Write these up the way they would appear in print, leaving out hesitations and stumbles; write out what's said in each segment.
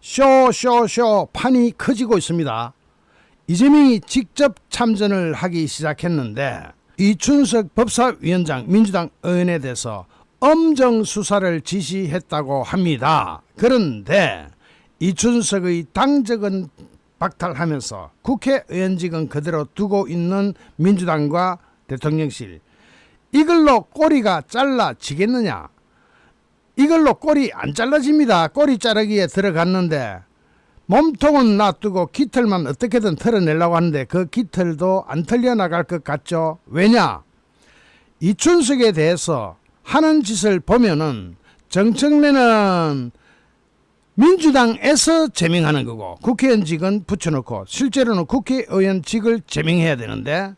쇼쇼쇼 판이 커지고 있습니다. 이재명이 직접 참전을 하기 시작했는데 이춘석 법사위원장 민주당 의원에 대해서 엄정 수사를 지시했다고 합니다. 그런데 이춘석의 당적은 박탈하면서 국회의원직은 그대로 두고 있는 민주당과 대통령실, 이걸로 꼬리가 잘라지겠느냐? 이걸로 꼬리 안 잘라집니다. 꼬리 자르기에 들어갔는데 몸통은 놔두고 깃털만 어떻게든 털어내려고 하는데 그 깃털도 안 털려나갈 것 같죠. 왜냐? 이춘석에 대해서 하는 짓을 보면은 정청래는 민주당에서 제명하는 거고 국회의원직은 붙여놓고 실제로는 국회의원직을 제명해야 되는데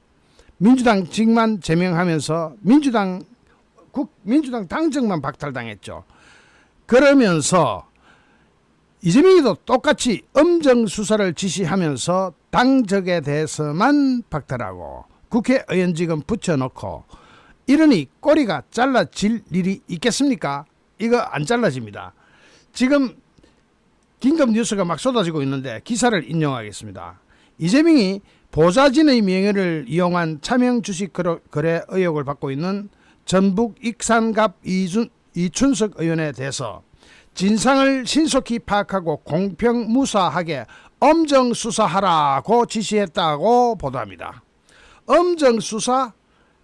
민주당직만 제명하면서 민주당 당적만 박탈당했죠. 그러면서 이재명이도 똑같이 엄정 수사를 지시하면서 당적에 대해서만 박탈하고 국회의원직은 붙여놓고 이러니 꼬리가 잘라질 일이 있겠습니까? 이거 안 잘라집니다. 지금 긴급 뉴스가 막 쏟아지고 있는데 기사를 인용하겠습니다. 이재명이 보좌진의 명예를 이용한 차명 주식 거래 의혹을 받고 있는 전북 익산갑 이춘석 의원에 대해서 진상을 신속히 파악하고 공평무사하게 엄정 수사하라고 지시했다고 보도합니다. 엄정 수사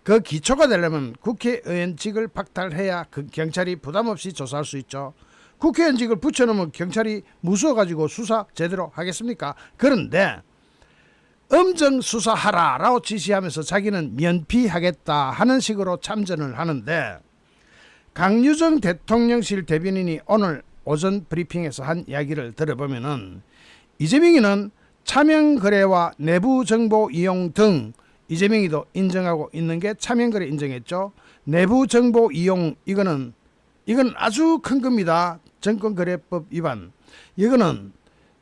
그 기초가 되려면 국회의원직을 박탈해야 경찰이 부담없이 조사할 수 있죠. 국회의원직을 붙여놓으면 경찰이 무서워가지고 수사 제대로 하겠습니까? 그런데 엄정 수사하라라고 지시하면서 자기는 면피하겠다 하는 식으로 참전을 하는데 강유정 대통령실 대변인이 오늘 오전 브리핑에서 한 이야기를 들어보면은 이재명이는 차명거래와 내부정보 이용 등 이재명이도 인정하고 있는 게 차명거래 인정했죠. 내부정보 이용 이건 아주 큰 겁니다. 정권거래법 위반. 이거는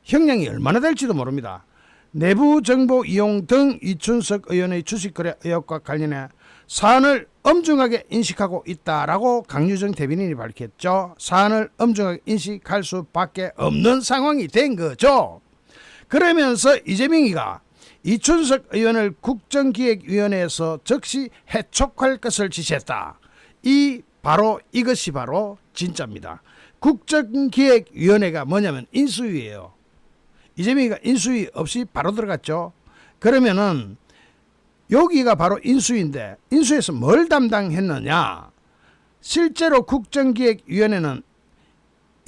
형량이 얼마나 될지도 모릅니다. 내부정보 이용 등 이춘석 의원의 주식거래 의혹과 관련해 사안을 엄중하게 인식하고 있다라고 강유정 대변인이 밝혔죠. 사안을 엄중하게 인식할 수밖에 없는 상황이 된 거죠. 그러면서 이재명이가 이춘석 의원을 국정기획위원회에서 즉시 해촉할 것을 지시했다. 이것이 바로 진짜입니다. 국정기획위원회가 뭐냐면 인수위예요. 이재명이가 인수위 없이 바로 들어갔죠. 그러면은 여기가 바로 인수위인데 인수위에서 뭘 담당했느냐? 실제로 국정기획위원회는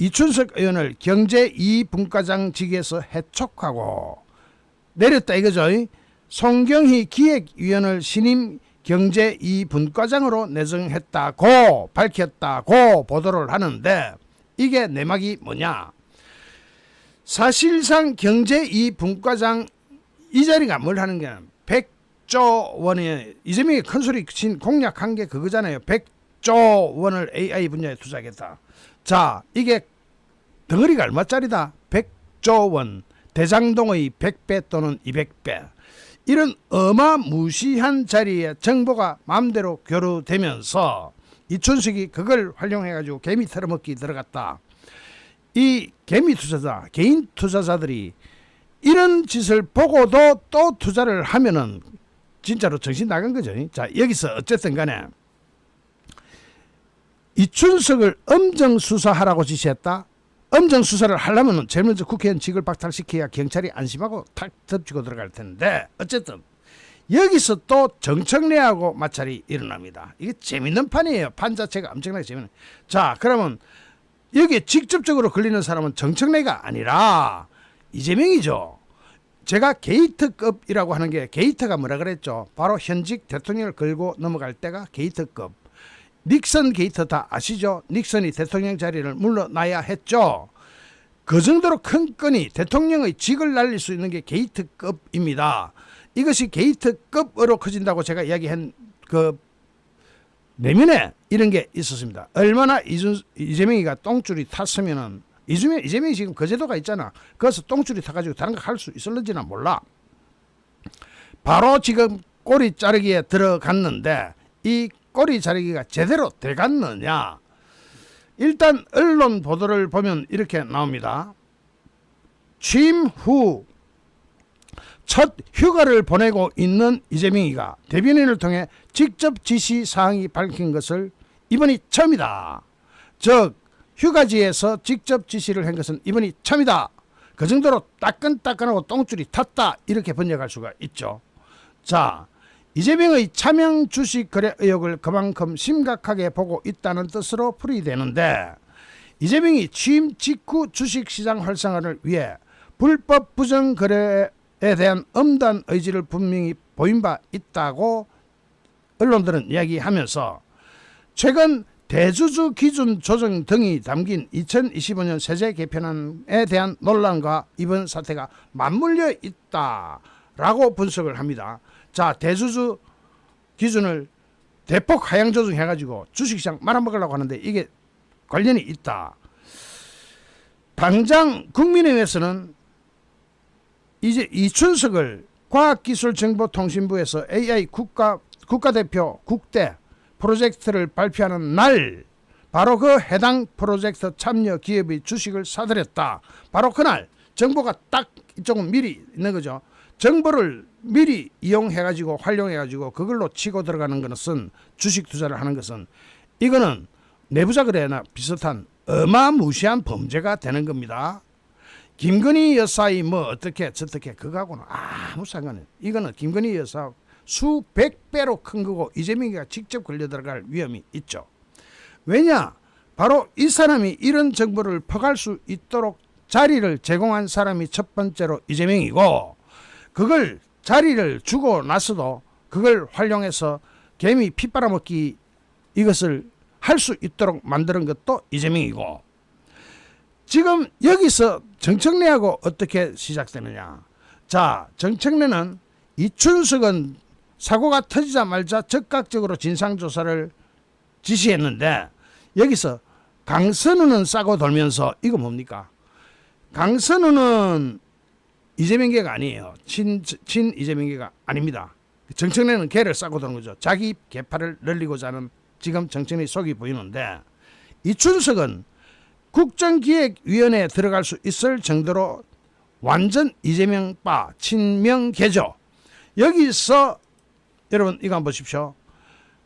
이춘석 의원을 경제2분과장직에서 해촉하고 내렸다 이거죠. 송경희 기획위원을 신임 경제2분과장으로 내정했다고 밝혔다고 보도를 하는데 이게 내막이 뭐냐? 사실상 경제2분과장 이 자리가 뭘 하는 게 100조 원의 이재명이 큰소리 친 공약한 게 그거잖아요. 100조 원을 AI 분야에 투자하겠다. 자, 이게 덩어리가 얼마짜리다? 100조 원. 대장동의 100배 또는 200배. 이런 어마무시한 자리에 정보가 마음대로 교류되면서 이춘석이 그걸 활용해가지고 개미 털어먹기 들어갔다. 이 개미 투자자, 개인 투자자들이 이런 짓을 보고도 또 투자를 하면은 진짜로 정신 나간 거죠. 자, 여기서 어쨌든 간에 이춘석을 엄정 수사하라고 지시했다. 엄정 수사를 하려면 제일 먼저 국회의원직을 박탈시켜야 경찰이 안심하고 탁 덮치고 들어갈 텐데 어쨌든 여기서 또 정청래하고 마찰이 일어납니다. 이게 재밌는 판이에요. 판 자체가 엄청나게 재밌는. 자, 그러면 여기에 직접적으로 걸리는 사람은 정청래가 아니라 이재명이죠. 제가 게이트급이라고 하는 게 게이트가 뭐라 그랬죠? 바로 현직 대통령을 걸고 넘어갈 때가 게이트급. 닉슨 게이트 다 아시죠? 닉슨이 대통령 자리를 물러나야 했죠. 그 정도로 큰 건이 대통령의 직을 날릴 수 있는 게 게이트급입니다. 이것이 게이트급으로 커진다고 제가 이야기한 그 내면에 이런 게 있었습니다. 얼마나 이재명이가 똥줄이 탔으면은 이재명이 지금 그 제도가 있잖아. 그래서 똥줄이 타가지고 다른 거 할 수 있을는지는 몰라. 바로 지금 꼬리 자르기에 들어갔는데 이 꼬리 자르기가 제대로 돼갔느냐? 일단 언론 보도를 보면 이렇게 나옵니다. 취임 후 첫 휴가를 보내고 있는 이재명이가 대변인을 통해 직접 지시 사항이 밝힌 것을 이번이 처음이다. 즉 휴가지에서 직접 지시를 한 것은 이번이 처음이다. 그 정도로 따끈따끈하고 똥줄이 탔다. 이렇게 번역할 수가 있죠. 자, 이재명의 차명 주식 거래 의혹을 그만큼 심각하게 보고 있다는 뜻으로 풀이되는데, 이재명이 취임 직후 주식시장 활성화를 위해 불법 부정 거래에 대한 엄단 의지를 분명히 보인 바 있다고 언론들은 이야기하면서, 최근 대주주 기준 조정 등이 담긴 2025년 세제 개편안에 대한 논란과 이번 사태가 맞물려 있다라고 분석을 합니다. 자, 대주주 기준을 대폭 하향 조정해가지고 주식시장 말아먹으려고 하는데 이게 관련이 있다. 당장 국민의힘에서는 이제 이춘석을 과학기술정보통신부에서 AI 국가대표 국대 프로젝트를 발표하는 날, 바로 그 해당 프로젝트 참여 기업의 주식을 사들였다. 바로 그날 정보가 딱 이쪽은 미리 있는 거죠. 정보를 미리 이용해가지고 활용해가지고 그걸로 치고 들어가는 것은, 주식 투자를 하는 것은, 이거는 내부자 거래나 비슷한 어마무시한 범죄가 되는 겁니다. 김건희 여사의 뭐 어떻게 저떻게 그거하고는 아무 상관은, 이거는 김건희 여사 수백 배로 큰 거고 이재명이가 직접 걸려 들어갈 위험이 있죠. 왜냐? 바로 이 사람이 이런 정보를 퍼갈 수 있도록 자리를 제공한 사람이 첫 번째로 이재명이고, 그걸 자리를 주고 나서도 그걸 활용해서 개미 피 빨아먹기 이것을 할 수 있도록 만드는 것도 이재명이고, 지금 여기서 정청래하고 어떻게 시작되느냐. 자, 정청래는 이춘석은 사고가 터지자마자 즉각적으로 진상조사를 지시했는데, 여기서 강선우는 싸고 돌면서, 이거 뭡니까? 강선우는 이재명계가 아니에요. 친 이재명계가 아닙니다. 정청래는 개를 싸고 도는 거죠. 자기 개파를 늘리고자 하는 지금 정청래 속이 보이는데, 이춘석은 국정기획위원회에 들어갈 수 있을 정도로 완전 이재명파 친명계죠. 여기서 여러분 이거 한번 보십시오.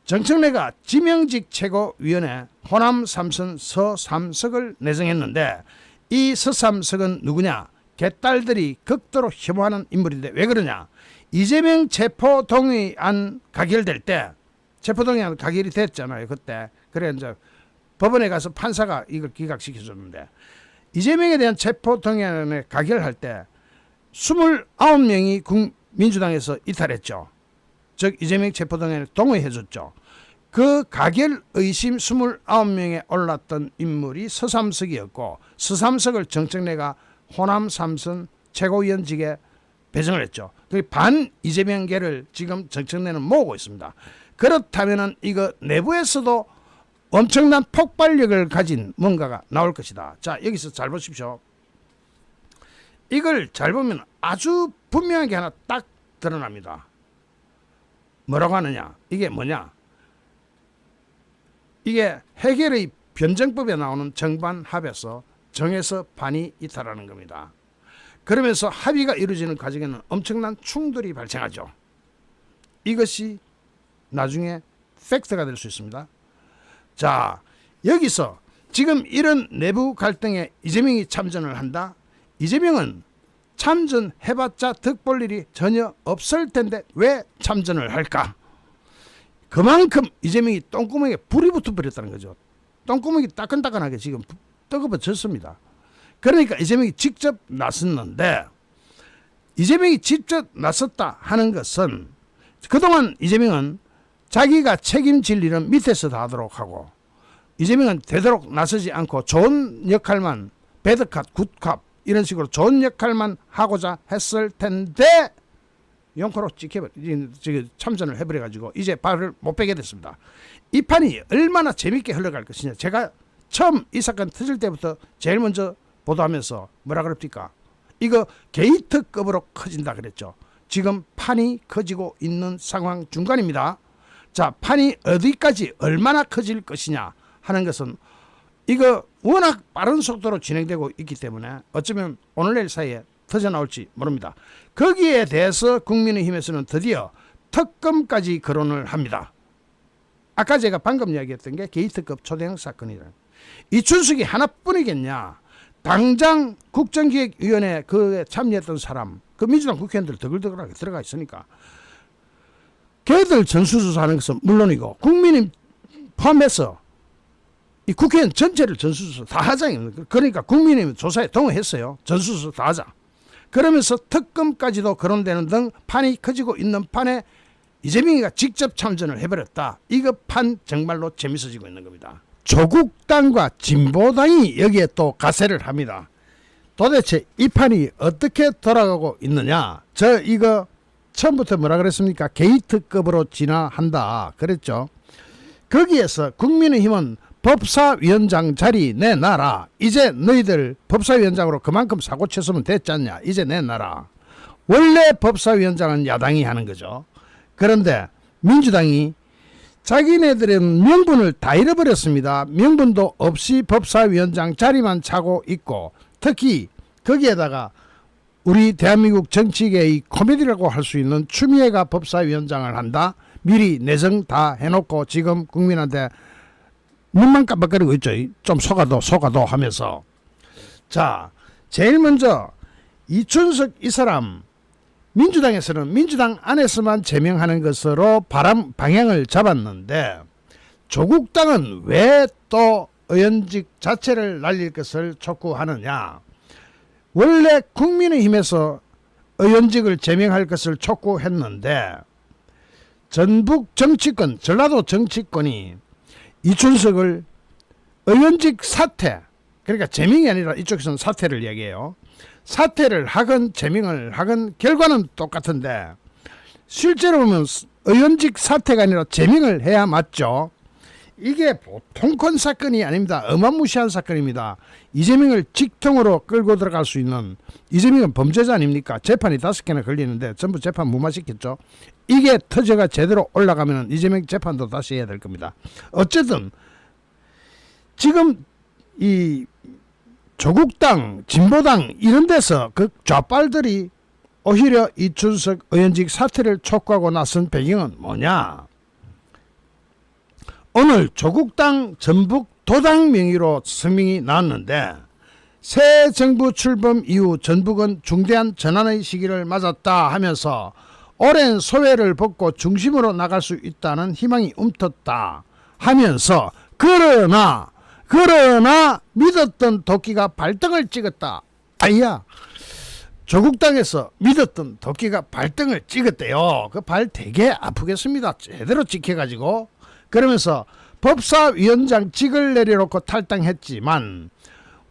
정청래가 지명직 최고위원회 호남 3선 서삼석을 내정했는데, 이 서삼석은 누구냐? 개딸들이 극도로 혐오하는 인물인데, 왜 그러냐? 이재명 체포동의안 가결될 때, 체포동의안 가결이 됐잖아요 그때. 그래 이제 법원에 가서 판사가 이걸 기각시켜줬는데, 이재명에 대한 체포동의안을 가결할 때 29명이 민주당에서 이탈했죠. 즉 이재명 체포동의안을 동의해줬죠. 그 가결 의심 29명에 올랐던 인물이 서삼석이었고, 서삼석을 정청래가 호남 3선 최고위원직에 배정을 했죠. 그 반 이재명계를 지금 정청래는 모으고 있습니다. 그렇다면은 이거 내부에서도 엄청난 폭발력을 가진 뭔가가 나올 것이다. 자, 여기서 잘 보십시오. 이걸 잘 보면 아주 분명하게 하나 딱 드러납니다. 뭐라고 하느냐? 이게 뭐냐? 이게 해결의 변정법에 나오는 정반합에서 정에서 반이 이탈하는 겁니다. 그러면서 합의가 이루어지는 과정에는 엄청난 충돌이 발생하죠. 이것이 나중에 팩트가 될 수 있습니다. 자, 여기서 지금 이런 내부 갈등에 이재명이 참전을 한다. 이재명은 참전해봤자 득볼 일이 전혀 없을 텐데 왜 참전을 할까? 그만큼 이재명이 똥구멍에 불이 붙어버렸다는 거죠. 똥구멍이 따끈따끈하게 지금 뜨거워졌습니다. 그러니까 이재명이 직접 나섰는데, 이재명이 직접 나섰다 하는 것은 그동안 이재명은 자기가 책임질 일은 밑에서 다 하도록 하고, 이재명은 되도록 나서지 않고 좋은 역할만, 배드캅, 굿캅 이런 식으로 좋은 역할만 하고자 했을 텐데 용커로 참전을 해버려가지고 이제 발을 못 빼게 됐습니다. 이 판이 얼마나 재밌게 흘러갈 것이냐. 제가 처음 이 사건 터질 때부터 제일 먼저 보도하면서 뭐라 그럽니까? 이거 게이트급으로 커진다 그랬죠. 지금 판이 커지고 있는 상황 중간입니다. 자, 판이 어디까지 얼마나 커질 것이냐 하는 것은 이거 워낙 빠른 속도로 진행되고 있기 때문에 어쩌면 오늘 내일 사이에 터져나올지 모릅니다. 거기에 대해서 국민의힘에서는 드디어 특검까지 거론을 합니다. 아까 제가 방금 이야기했던 게 게이트급 초대형 사건이다. 이춘석이 하나뿐이겠냐. 당장 국정기획위원회 그에 참여했던 사람, 그 민주당 국회의원들 더글더글하게 들어가 있으니까 걔들 전수조사하는 것은 물론이고 국민이 포함해서 이 국회의원 전체를 전수조사 다 하자. 그러니까 국민의힘 조사에 동의했어요. 전수조사 다 하자. 그러면서 특검까지도 거론되는 등 판이 커지고 있는 판에 이재명이가 직접 참전을 해버렸다. 이거 판 정말로 재밌어지고 있는 겁니다. 조국당과 진보당이 여기에 또 가세를 합니다. 도대체 이 판이 어떻게 돌아가고 있느냐. 저 이거 처음부터 뭐라 그랬습니까? 게이트급으로 진화한다 그랬죠. 거기에서 국민의힘은 법사위원장 자리 내놔라. 이제 너희들 법사위원장으로 그만큼 사고 쳤으면 됐지 않냐. 이제 내놔라. 원래 법사위원장은 야당이 하는 거죠. 그런데 민주당이 자기네들은 명분을 다 잃어버렸습니다. 명분도 없이 법사위원장 자리만 차고 있고, 특히 거기에다가 우리 대한민국 정치계의 코미디라고 할 수 있는 추미애가 법사위원장을 한다. 미리 내정 다 해놓고 지금 국민한테 눈만 깜빡거리고 있죠. 좀 속아도 하면서. 자, 제일 먼저 이춘석 이 사람 민주당에서는 민주당 안에서만 제명하는 것으로 방향을 잡았는데 조국당은 왜 또 의원직 자체를 날릴 것을 촉구하느냐. 원래 국민의힘에서 의원직을 제명할 것을 촉구했는데 전북 정치권, 전라도 정치권이 이춘석을 의원직 사퇴, 그러니까 제명이 아니라 이쪽에서는 사퇴를 얘기해요. 사퇴를 하건 제명을 하건 결과는 똑같은데 실제로 보면 의원직 사퇴가 아니라 제명을 해야 맞죠. 이게 보통 건 사건이 아닙니다. 어마무시한 사건입니다. 이재명을 직통으로 끌고 들어갈 수 있는, 이재명은 범죄자 아닙니까? 재판이 5개나 걸리는데 전부 재판 무마시켰죠. 이게 터져가 제대로 올라가면 이재명 재판도 다시 해야 될 겁니다. 어쨌든 지금 이 조국당, 진보당 이런 데서 그 좌빨들이 오히려 이춘석 의원직 사퇴를 촉구하고 나선 배경은 뭐냐. 오늘 조국당 전북 도당 명의로 성명이 나왔는데 새 정부 출범 이후 전북은 중대한 전환의 시기를 맞았다 하면서 오랜 소외를 벗고 중심으로 나갈 수 있다는 희망이 움텄다 하면서 그러나 믿었던 도끼가 발등을 찍었다. 아이야, 조국당에서 믿었던 도끼가 발등을 찍었대요. 그 발 되게 아프겠습니다. 제대로 찍혀가지고. 그러면서 법사위원장직을 내려놓고 탈당했지만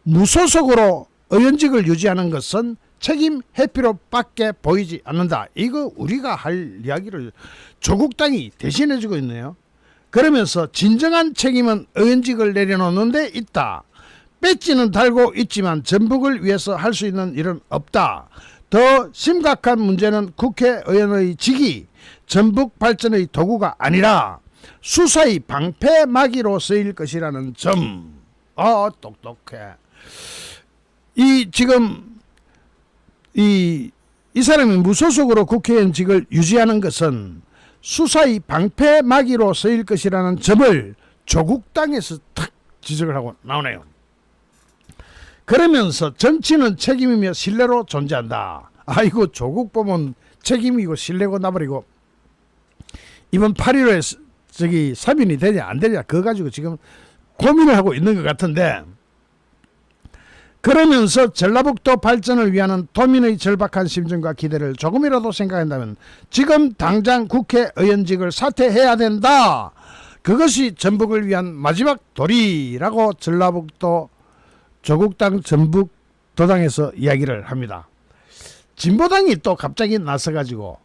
무소속으로 의원직을 유지하는 것은 책임 회피로밖에 보이지 않는다. 이거 우리가 할 이야기를 조국당이 대신해주고 있네요. 그러면서 진정한 책임은 의원직을 내려놓는 데 있다. 배지는 달고 있지만 전북을 위해서 할 수 있는 일은 없다. 더 심각한 문제는 국회의원의 직이 전북 발전의 도구가 아니라 수사의 방패막이로 쓰일 것이라는 점. 똑똑해. 지금 이 사람이 무소속으로 국회의원직을 유지하는 것은 수사의 방패막이로 쓰일 것이라는 점을 조국당에서 탁 지적을 하고 나오네요. 그러면서 정치는 책임이며 신뢰로 존재한다. 아이고, 조국 보면 책임이고 신뢰고 나버리고 이번 8.15에 3인이 되냐 안 되냐 그거 가지고 지금 고민을 하고 있는 것 같은데, 그러면서 전라북도 발전을 위한 도민의 절박한 심정과 기대를 조금이라도 생각한다면 지금 당장 국회의원직을 사퇴해야 된다. 그것이 전북을 위한 마지막 도리라고 전라북도 조국당 전북도당에서 이야기를 합니다. 진보당이 또 갑자기 나서가지고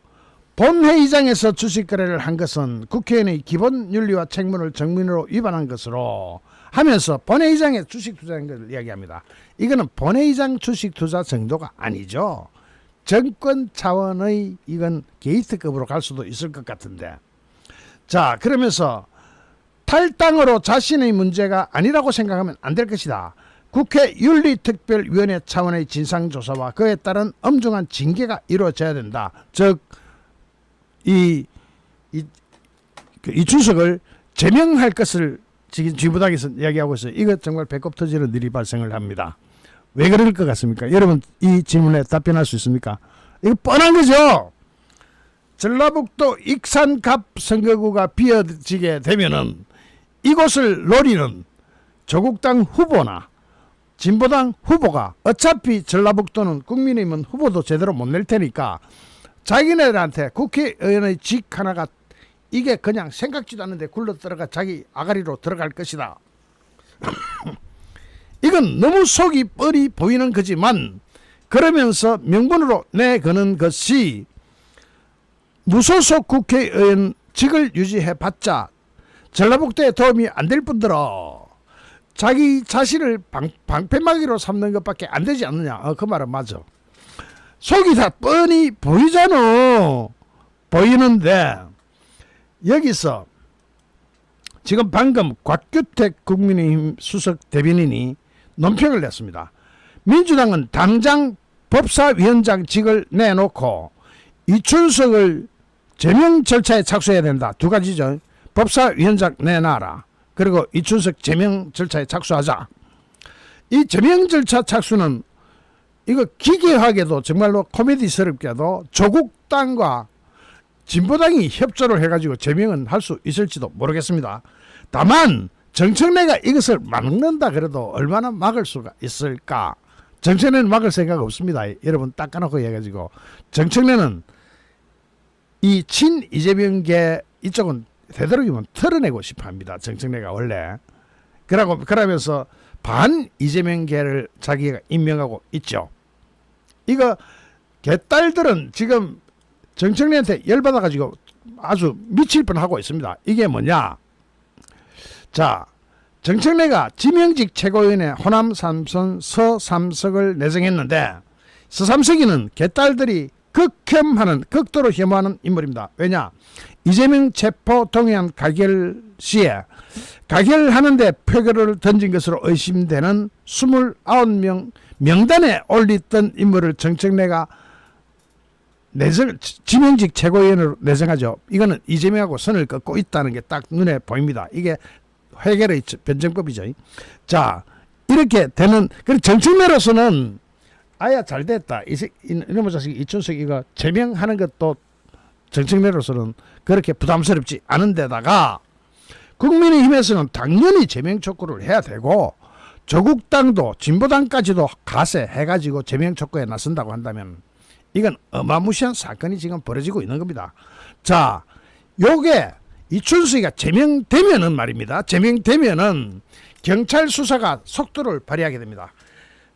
본회의장에서 주식거래를 한 것은 국회의원의 기본 윤리와 책무를 정면으로 위반한 것으로 하면서 본회의장에 주식 투자한 것을 이야기합니다. 이거는 본회의장 주식 투자 정도가 아니죠. 정권 차원의 이건 게이트급으로 갈 수도 있을 것 같은데. 자, 그러면서 탈당으로 자신의 문제가 아니라고 생각하면 안 될 것이다. 국회 윤리특별위원회 차원의 진상조사와 그에 따른 엄중한 징계가 이루어져야 된다. 즉 이준석을 제명할 것을 지금 진보당에서 이야기하고 있어요. 이거 정말 배꼽 터지는 일이 발생을 합니다. 왜 그럴 것 같습니까? 여러분 이 질문에 답변할 수 있습니까? 이거 뻔한 거죠. 전라북도 익산갑 선거구가 비어지게 되면은 이곳을 노리는 조국당 후보나 진보당 후보가 어차피 전라북도는 국민의힘은 후보도 제대로 못 낼 테니까 자기네들한테 국회의원의 직 하나가 이게 그냥 생각지도 않는데 굴러들어가 자기 아가리로 들어갈 것이다. 이건 너무 속이 뻔히 보이는 거지만 그러면서 명분으로 내거는 것이 무소속 국회의원직을 유지해봤자 전라북도에 도움이 안 될 뿐더러 자기 자신을 방패막이로 삼는 것밖에 안 되지 않느냐. 그 말은 맞아. 속이 다 뻔히 보이잖아. 보이는데 여기서 지금 방금 곽규택 국민의힘 수석 대변인이 논평을 냈습니다. 민주당은 당장 법사위원장직을 내놓고 이춘석을 제명 절차에 착수해야 된다. 두 가지죠. 법사위원장 내놔라. 그리고 이춘석 제명 절차에 착수하자. 이 제명 절차 착수는 이거 기괴하게도 정말로 코미디스럽게도 조국당과 진보당이 협조를 해가지고 제명은 할 수 있을지도 모르겠습니다. 다만 정청래가 이것을 막는다 그래도 얼마나 막을 수가 있을까? 정청래는 막을 생각 없습니다. 여러분 닦아놓고 해가지고 정청래는 이 친 이재명계 이쪽은 되도록이면 털어내고 싶어합니다. 정청래가 원래 그러면서 반 이재명계를 자기가 임명하고 있죠. 이거 개딸들은 지금 정청래한테 열받아가지고 아주 미칠 뻔하고 있습니다. 이게 뭐냐? 자, 정청래가 지명직 최고위원회 호남 3선 서삼석을 내정했는데 서삼석이는 개딸들이 극도로 혐오하는 인물입니다. 왜냐? 이재명 체포 동의안 가결 시에 가결하는데 표결을 던진 것으로 의심되는 29명 명단에 올렸던 인물을 정청래가 지명직 최고위원으로 내정하죠. 이거는 이재명하고 선을 긋고 있다는 게 딱 눈에 보입니다. 이게 회계의 변정법이죠. 자, 이렇게 되는, 그리고 정청래로서는 아야 잘 됐다. 이놈의 자식 이춘석 이거 제명하는 것도 정청래로서는 그렇게 부담스럽지 않은 데다가 국민의힘에서는 당연히 제명 촉구를 해야 되고 조국당도 진보당까지도 가세해가지고 제명 촉구에 나선다고 한다면 이건 어마무시한 사건이 지금 벌어지고 있는 겁니다. 자, 요게 이춘석이가 제명되면은 말입니다. 제명되면은 경찰 수사가 속도를 발휘하게 됩니다.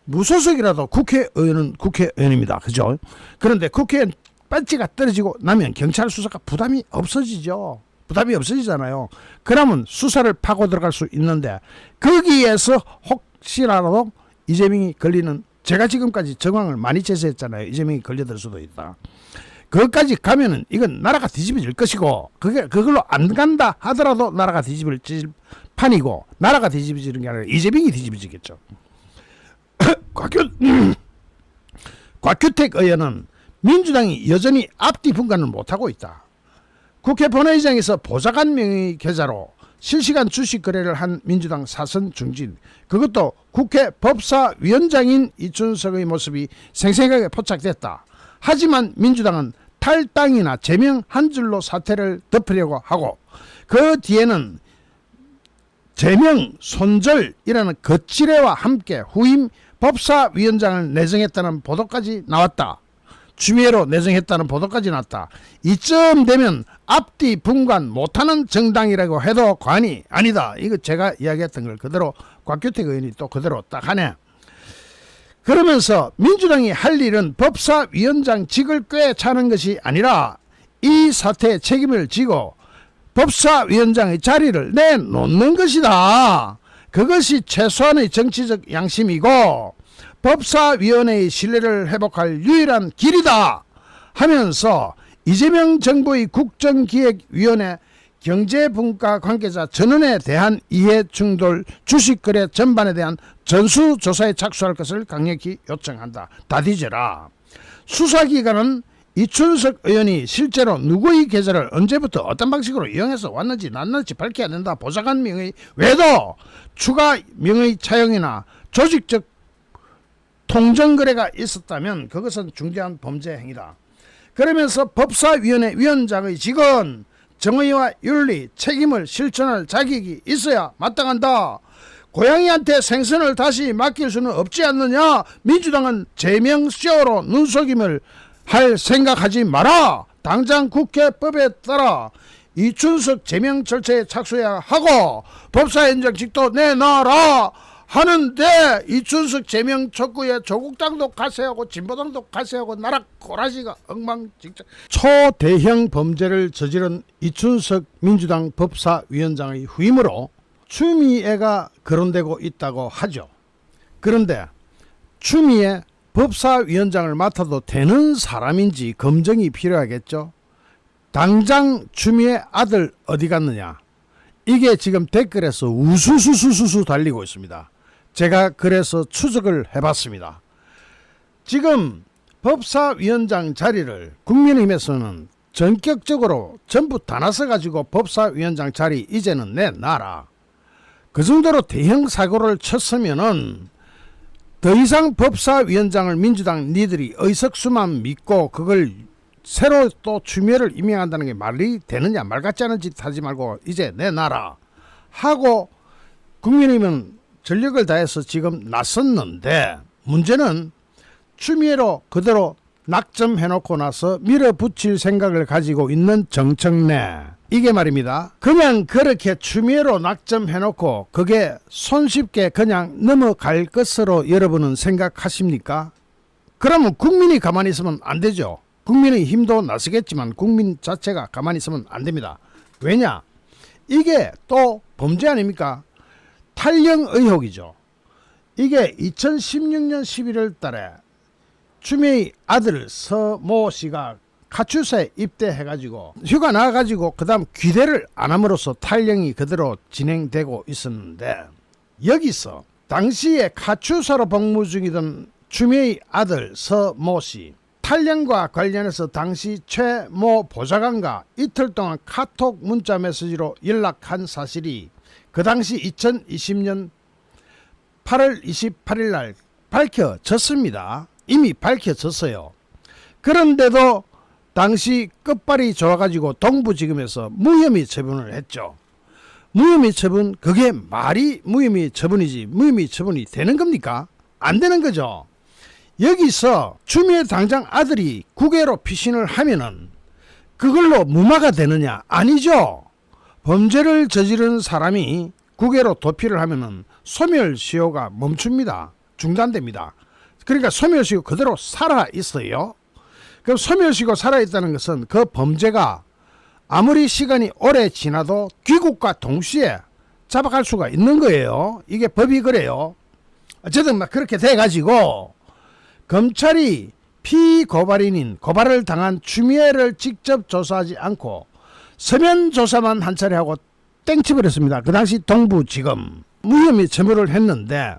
무소속이라도 국회의원은 국회의원입니다. 그죠? 그런데 국회의원 배지가 떨어지고 나면 경찰 수사가 부담이 없어지죠. 부담이 없어지잖아요. 그러면 수사를 파고 들어갈 수 있는데 거기에서 혹시라도 이재명이 걸리는, 제가 지금까지 정황을 많이 제시했잖아요. 이재명이 걸려들 수도 있다. 그것까지 가면은 이건 나라가 뒤집어질 것이고 그걸로 안 간다 하더라도 나라가 뒤집어질 판이고 나라가 뒤집어지는 게 아니라 이재명이 뒤집어지겠죠. 곽규택 의원은 민주당이 여전히 앞뒤 분간을 못하고 있다. 국회 본회의장에서 보좌관 명의 계좌로 실시간 주식 거래를 한 민주당 사선 중진, 그것도 국회 법사위원장인 이춘석의 모습이 생생하게 포착됐다. 하지만 민주당은 탈당이나 제명 한 줄로 사태를 덮으려고 하고 그 뒤에는 제명 손절이라는 거칠애와 함께 후임 법사위원장을 내정했다는 보도까지 나왔다. 추미애로 내정했다는 보도까지 나왔다. 이쯤 되면 앞뒤 분간 못하는 정당이라고 해도 과언이 아니다. 이거 제가 이야기했던 걸 그대로 곽규택 의원이 또 그대로 딱 하네. 그러면서 민주당이 할 일은 법사위원장직을 꿰차는 것이 아니라 이 사태의 책임을 지고 법사위원장의 자리를 내놓는 것이다. 그것이 최소한의 정치적 양심이고 법사위원회의 신뢰를 회복할 유일한 길이다 하면서 이재명 정부의 국정기획위원회 경제분과 관계자 전원에 대한 이해 충돌, 주식거래 전반에 대한 전수조사에 착수할 것을 강력히 요청한다. 다 뒤져라. 수사기관은 이춘석 의원이 실제로 누구의 계좌를 언제부터 어떤 방식으로 이용해서 왔는지 났는지 밝혀야 된다. 보좌관 명의 외에도 추가 명의 차용이나 조직적 통정거래가 있었다면 그것은 중대한 범죄 행위다. 그러면서 법사위원회 위원장의 직은 정의와 윤리, 책임을 실천할 자격이 있어야 마땅한다. 고양이한테 생선을 다시 맡길 수는 없지 않느냐. 민주당은 제명쇼로 눈속임을 할 생각하지 마라. 당장 국회법에 따라 이춘석 제명 절차에 착수해야 하고 법사위원장직도 내놔라 하는데 이춘석 제명 촉구에 조국당도 가세하고 진보당도 가세하고 나라 꼬라지가 엉망진창. 초대형 범죄를 저지른 이춘석 민주당 법사위원장의 후임으로 추미애가 거론되고 있다고 하죠. 그런데 추미애 법사위원장을 맡아도 되는 사람인지 검증이 필요하겠죠. 당장 추미애 아들 어디 갔느냐. 이게 지금 댓글에서 우수수수수수 달리고 있습니다. 제가 그래서 추적을 해봤습니다. 지금 법사위원장 자리를 국민의힘에서는 전격적으로 전부 다 나서가지고 법사위원장 자리 이제는 내놔라. 그 정도로 대형 사고를 쳤으면은 더 이상 법사위원장을 민주당 니들이 의석수만 믿고 그걸 새로 또 추미애를 임명한다는 게 말이 되느냐. 말 같지 않은 짓 하지 말고 이제 내놔라 하고 국민의힘은 전력을 다해서 지금 나섰는데 문제는 추미애로 그대로 낙점해놓고 나서 밀어붙일 생각을 가지고 있는 정청래. 이게 말입니다. 그냥 그렇게 추미애로 낙점해놓고 그게 손쉽게 그냥 넘어갈 것으로 여러분은 생각하십니까? 그러면 국민이 가만히 있으면 안 되죠. 국민의 힘도 나서겠지만 국민 자체가 가만히 있으면 안 됩니다. 왜냐? 이게 또 범죄 아닙니까? 탈영 의혹이죠. 이게 2016년 11월 달에 추미애의 아들 서모 씨가 카투사에 입대해가지고 휴가 나가가지고 그 다음 귀대를 안 함으로써 탈영이 그대로 진행되고 있었는데 여기서 당시에 카투사로 복무 중이던 추미애의 아들 서모 씨 탈영과 관련해서 당시 최모 보좌관과 이틀 동안 카톡 문자 메시지로 연락한 사실이 그 당시 2020년 8월 28일 날 밝혀졌습니다. 이미 밝혀졌어요. 그런데도 당시 끝발이 좋아가지고 동부지검에서 무혐의 처분을 했죠. 무혐의 처분, 그게 말이 무혐의 처분이지 무혐의 처분이 되는 겁니까? 안 되는 거죠. 여기서 추미애 당장 아들이 국외로 피신을 하면은 그걸로 무마가 되느냐? 아니죠. 범죄를 저지른 사람이 국외로 도피를 하면은 소멸시효가 멈춥니다. 중단됩니다. 그러니까 소멸시효 그대로 살아 있어요. 그럼 소멸시효가 살아 있다는 것은 그 범죄가 아무리 시간이 오래 지나도 귀국과 동시에 잡아갈 수가 있는 거예요. 이게 법이 그래요. 어쨌든 막 그렇게 돼가지고 검찰이 피고발인인 고발을 당한 추미애를 직접 조사하지 않고 서면 조사만 한 차례 하고 땡치버렸습니다. 그 당시 동부지검 무혐의 처분을 했는데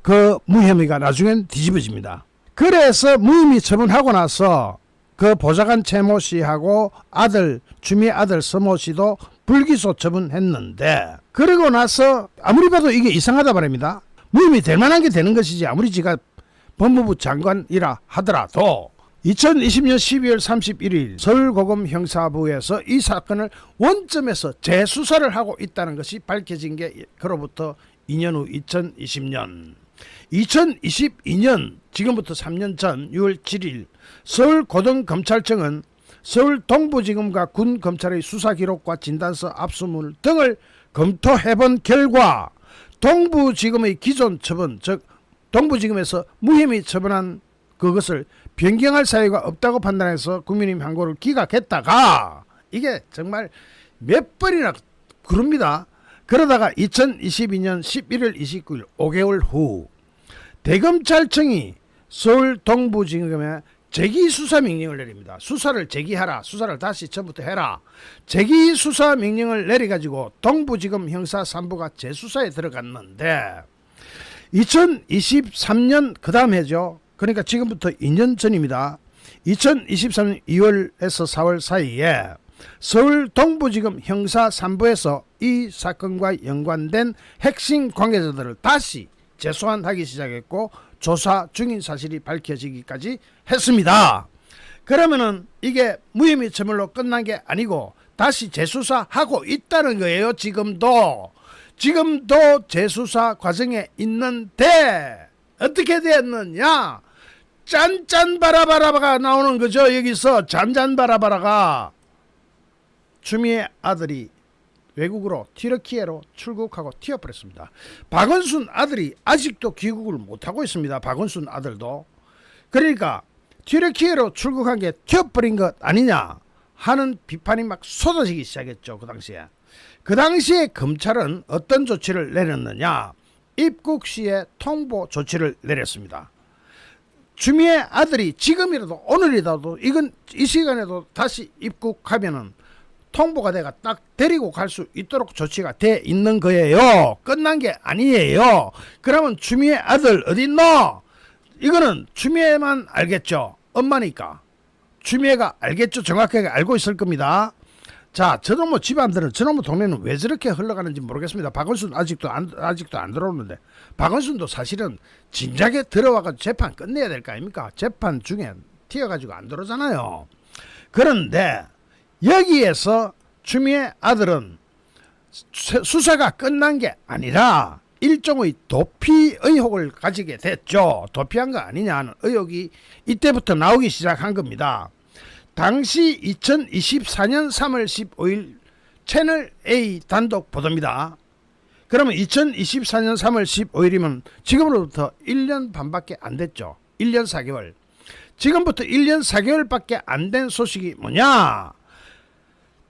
그 무혐의가 나중엔 뒤집어집니다. 그래서 무혐의 처분하고 나서 그 보좌관 최모 씨하고 아들 추미애 아들 서모 씨도 불기소 처분했는데 그러고 나서 아무리 봐도 이게 이상하다 말입니다. 무혐의 될 만한 게 되는 것이지 아무리 지가 법무부 장관이라 하더라도 2020년 12월 31일 서울고검 형사부에서 이 사건을 원점에서 재수사를 하고 있다는 것이 밝혀진 게 그로부터 2년 후 2020년 2022년 지금부터 3년 전 6월 7일 서울고등검찰청은 서울 동부지검과 군검찰의 수사기록과 진단서 압수물 등을 검토해본 결과 동부지검의 기존 처분 즉 동부지검에서 무혐의 처분한 그것을 변경할 사유가 없다고 판단해서 국민의힘 항고를 기각했다가 이게 정말 몇 번이나 그럽니다. 그러다가 2022년 11월 29일 5개월 후 대검찰청이 서울 동부지검에 재기 수사 명령을 내립니다. 수사를 재기하라. 수사를 다시 처음부터 해라. 재기 수사 명령을 내려가지고 동부지검 형사 3부가 재수사에 들어갔는데 2023년 그 다음 해죠. 그러니까 지금부터 2년 전입니다. 2023년 2월에서 4월 사이에 서울 동부지검 형사 3부에서 이 사건과 연관된 핵심 관계자들을 다시 재소환하기 시작했고 조사 중인 사실이 밝혀지기까지 했습니다. 그러면은 이게 무혐의 처벌로 끝난 게 아니고 다시 재수사하고 있다는 거예요. 지금도 재수사 과정에 있는데 어떻게 됐느냐? 짠짠바라바라가 나오는 거죠. 여기서 짠짠바라바라가 추미애 아들이 외국으로 튀르키예로 출국하고 튀어버렸습니다. 박원순 아들이 아직도 귀국을 못하고 있습니다. 박원순 아들도. 그러니까 튀르키예로 출국한 게 튀어버린 것 아니냐 하는 비판이 막 쏟아지기 시작했죠. 그 당시에 검찰은 어떤 조치를 내렸느냐. 입국 시에 통보 조치를 내렸습니다. 추미애 아들이 지금이라도 오늘이라도 이건 이 시간에도 다시 입국하면은 통보가 돼가 딱 데리고 갈 수 있도록 조치가 돼 있는 거예요. 끝난 게 아니에요. 그러면 추미애 아들 어디 있노? 이거는 추미애만 알겠죠. 엄마니까 추미애가 알겠죠. 정확하게 알고 있을 겁니다. 자, 저놈의 집안들은 저놈의 동네는 왜 저렇게 흘러가는지 모르겠습니다. 박원순 아직도 안 들어오는데 박원순도 사실은 진작에 들어와가지고 재판 끝내야 될 거 아닙니까? 재판 중에 튀어가지고 안 들어오잖아요. 그런데 여기에서 추미애 아들은 수사가 끝난 게 아니라 일종의 도피 의혹을 가지게 됐죠. 도피한 거 아니냐 하는 의혹이 이때부터 나오기 시작한 겁니다. 당시 2024년 3월 15일 채널A 단독 보도입니다. 그러면 2024년 3월 15일이면 지금으로부터 1년 반밖에 안 됐죠. 1년 4개월. 지금부터 1년 4개월밖에 안 된 소식이 뭐냐?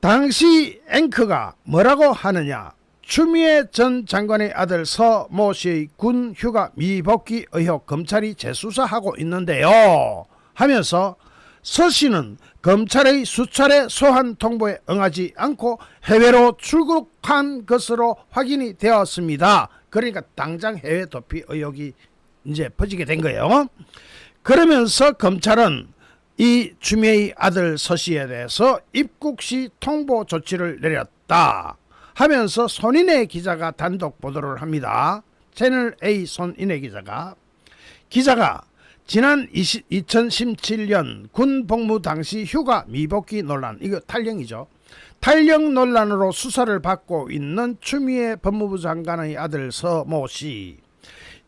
당시 앵커가 뭐라고 하느냐? 추미애 전 장관의 아들 서 모 씨의 군 휴가 미복귀 의혹 검찰이 재수사하고 있는데요 하면서 서 씨는 검찰의 수차례 소환 통보에 응하지 않고 해외로 출국한 것으로 확인이 되었습니다. 그러니까 당장 해외 도피 의혹이 이제 퍼지게 된 거예요. 그러면서 검찰은 이 추미애의 아들 서 씨에 대해서 입국 시 통보 조치를 내렸다 하면서 손인혜 기자가 단독 보도를 합니다. 채널A 손인혜 기자가 지난 2017년 군 복무 당시 휴가 미복귀 논란, 이거 탈영이죠. 탈영 논란으로 수사를 받고 있는 추미애 법무부 장관의 아들 서 모 씨.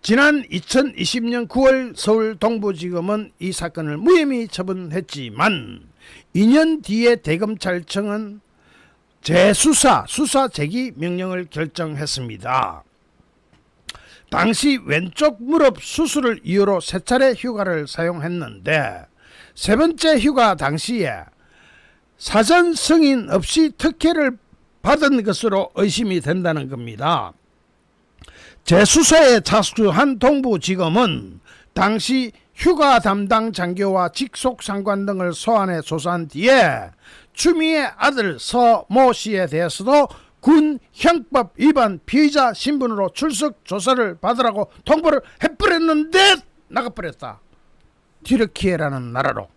지난 2020년 9월 서울 동부지검은 이 사건을 무혐의 처분했지만 2년 뒤에 대검찰청은 수사 재기 명령을 결정했습니다. 당시 왼쪽 무릎 수술을 이유로 3차례 휴가를 사용했는데 세 번째 휴가 당시에 사전 승인 없이 특혜를 받은 것으로 의심이 된다는 겁니다. 재수사에 착수한 동부지검은 당시 휴가 담당 장교와 직속 상관 등을 소환해 조사한 뒤에 추미애 아들 서 모 씨에 대해서도 군 형법 위반 피의자 신분으로 출석 조사를 받으라고 통보를 해버렸는데 나가버렸다. 튀르키예라는 나라로.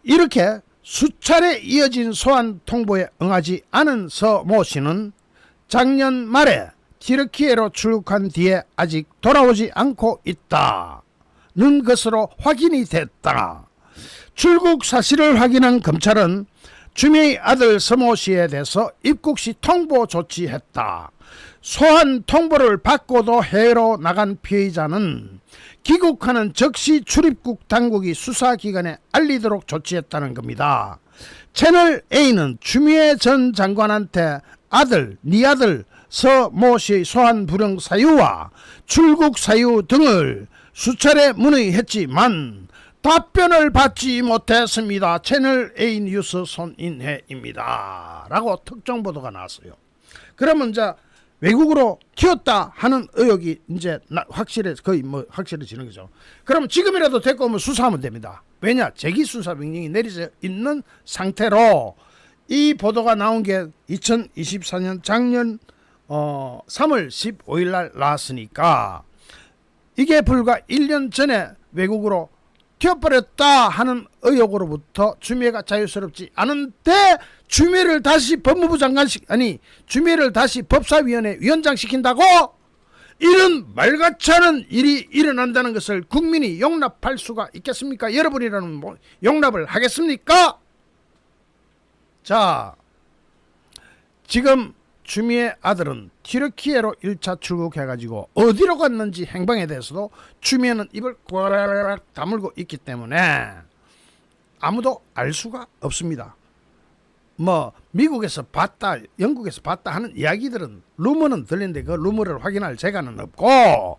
이렇게 수차례 이어진 소환 통보에 응하지 않은 서 모 씨는 작년 말에 튀르키예로 출국한 뒤에 아직 돌아오지 않고 있다는 것으로 확인이 됐다. 출국 사실을 확인한 검찰은 추미애 아들 서 모 씨에 대해서 입국 시 통보 조치했다. 소환 통보를 받고도 해외로 나간 피해자는 귀국하는 즉시 출입국 당국이 수사기관에 알리도록 조치했다는 겁니다. 채널A는 추미애 전 장관한테 네 아들 서 모 씨의 소환 불응 사유와 출국 사유 등을 수차례 문의했지만 답변을 받지 못했습니다. 채널A 뉴스 손인혜입니다. 라고 특정 보도가 나왔어요. 그러면 이제 외국으로 튀었다 하는 의혹이 이제 확실해지는 거죠. 그러면 지금이라도 데리고 오면 수사하면 됩니다. 왜냐? 재기수사 명령이 내려져 있는 상태로 이 보도가 나온 게 2024년 작년 3월 15일 날 나왔으니까 이게 불과 1년 전에 외국으로 튀어버렸다 하는 의혹으로부터 추미애가 자유스럽지 않은데 추미애를 다시 법무부 장관식 추미애를 다시 법사위원회 위원장 시킨다고? 이런 말같지 않은 일이 일어난다는 것을 국민이 용납할 수가 있겠습니까? 여러분이라면 용납을 하겠습니까? 자, 지금 추미애 아들은 튀르키예로 1차 출국해가지고 어디로 갔는지 행방에 대해서도 추미애는 입을 꽉 다물고 있기 때문에 아무도 알 수가 없습니다. 뭐 미국에서 봤다, 영국에서 봤다 하는 이야기들은 루머는 들리는데 그 루머를 확인할 재간은 없고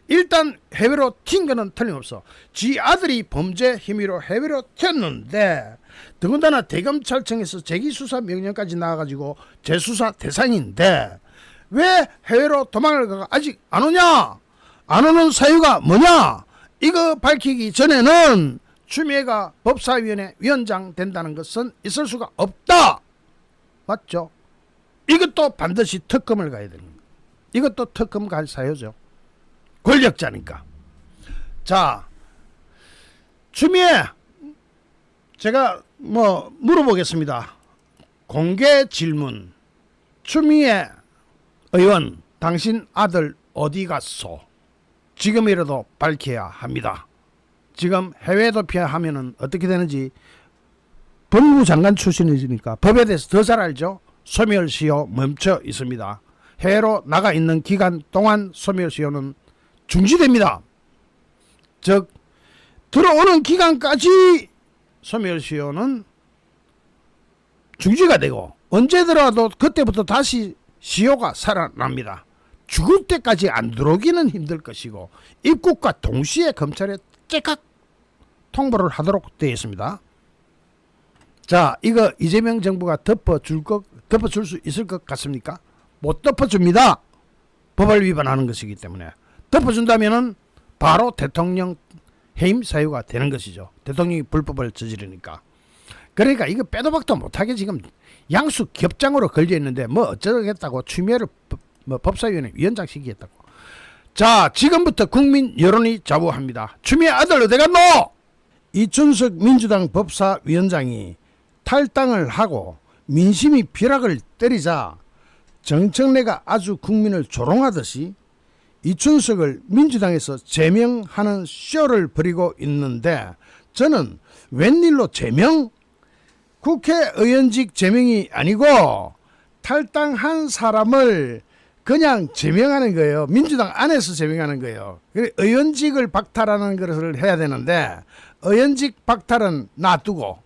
일단 해외로 튄 거는 틀림없어. 지 아들이 범죄 혐의로 해외로 튀었는데 더군다나 대검찰청에서 재기수사 명령까지 나와가지고 재수사 대상인데 왜 해외로 도망을 가가 아직 안 오냐? 안 오는 사유가 뭐냐? 이거 밝히기 전에는 추미애가 법사위원회 위원장 된다는 것은 있을 수가 없다. 맞죠? 이것도 반드시 특검을 가야 되는 겁니다. 이것도 특검 갈 사유죠. 권력자니까. 자, 추미애 제가 물어보겠습니다. 공개 질문. 추미애 의원, 당신 아들 어디 갔소? 지금이라도 밝혀야 합니다. 지금 해외 도피하면은 어떻게 되는지 법무부 장관 출신이니까 법에 대해서 더 잘 알죠. 소멸시효 멈춰 있습니다. 해외로 나가 있는 기간 동안 소멸시효는 중지됩니다. 즉 들어오는 기간까지 소멸시효는 중지가 되고 언제 들어와도 그때부터 다시 시효가 살아납니다. 죽을 때까지 안 들어오기는 힘들 것이고 입국과 동시에 검찰에 째깍 통보를 하도록 되어 있습니다. 자, 이거 이재명 정부가 덮어줄 수 있을 것 같습니까? 못 덮어줍니다. 법을 위반하는 것이기 때문에. 덮어준다면은 바로 대통령 해임 사유가 되는 것이죠. 대통령이 불법을 저지르니까. 그러니까 이거 빼도 박도 못하게 지금 양수 겹장으로 걸려 있는데 뭐 어쩌겠다고 추미애를 법사위원회 위원장 시키겠다고. 자, 지금부터 국민 여론이 좌우합니다. 추미애 아들 어디 갔노? 이춘석 민주당 법사위원장이 탈당을 하고 민심이 벼락을 때리자 정청래가 아주 국민을 조롱하듯이 이춘석을 민주당에서 제명하는 쇼를 벌이고 있는데 저는 웬일로 제명? 국회의원직 제명이 아니고 탈당한 사람을 그냥 제명하는 거예요. 민주당 안에서 제명하는 거예요. 의원직을 박탈하는 것을 해야 되는데 의원직 박탈은 놔두고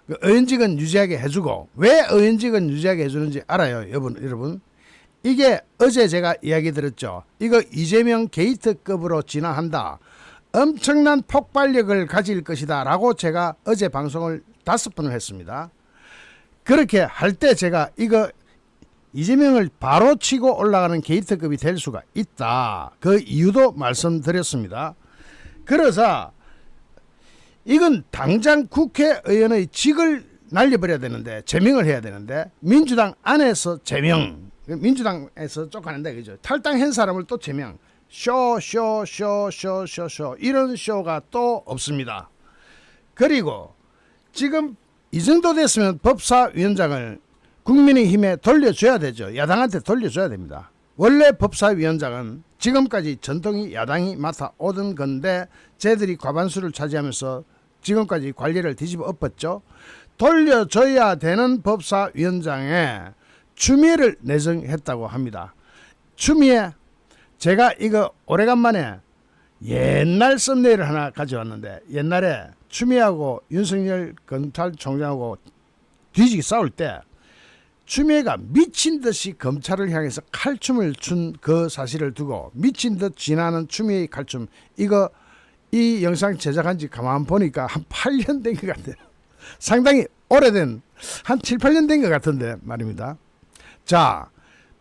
의원직은 유지하게 해주고 왜 의원직은 유지하게 해주는지 알아요, 여러분? 이게 어제 제가 이야기 드렸죠. 이거 이재명 게이트급으로 진화한다. 엄청난 폭발력을 가질 것이다 라고 제가 어제 방송을 5번을 했습니다. 그렇게 할 때 제가 이거 이재명을 바로 치고 올라가는 게이트급이 될 수가 있다. 그 이유도 말씀드렸습니다. 그래서 이건 당장 국회의원의 직을 날려버려야 되는데 제명을 해야 되는데 민주당 안에서 제명, 민주당에서 쫓아낸다 그죠. 탈당한 사람을 또 제명, 쇼 이런 쇼가 또 없습니다. 그리고 지금 이 정도 됐으면 법사위원장을 국민의힘에 돌려줘야 되죠. 야당한테 돌려줘야 됩니다. 원래 법사위원장은 지금까지 전통이 야당이 맡아오던 건데 쟤들이 과반수를 차지하면서 지금까지 관리를 뒤집어 엎었죠. 돌려줘야 되는 법사위원장에 추미애를 내정했다고 합니다. 추미애, 제가 이거 오래간만에 옛날 썸네일을 하나 가져왔는데 옛날에 추미애하고 윤석열 검찰총장하고 뒤지기 싸울 때 추미애가 미친 듯이 검찰을 향해서 칼춤을 춘 그 사실을 두고 미친 듯 지나는 추미애의 칼춤, 이거 이 영상 제작한 지 가만 보니까 한 8년 된 것 같아요. 상당히 오래된 한 7, 8년 된 것 같은데 말입니다. 자,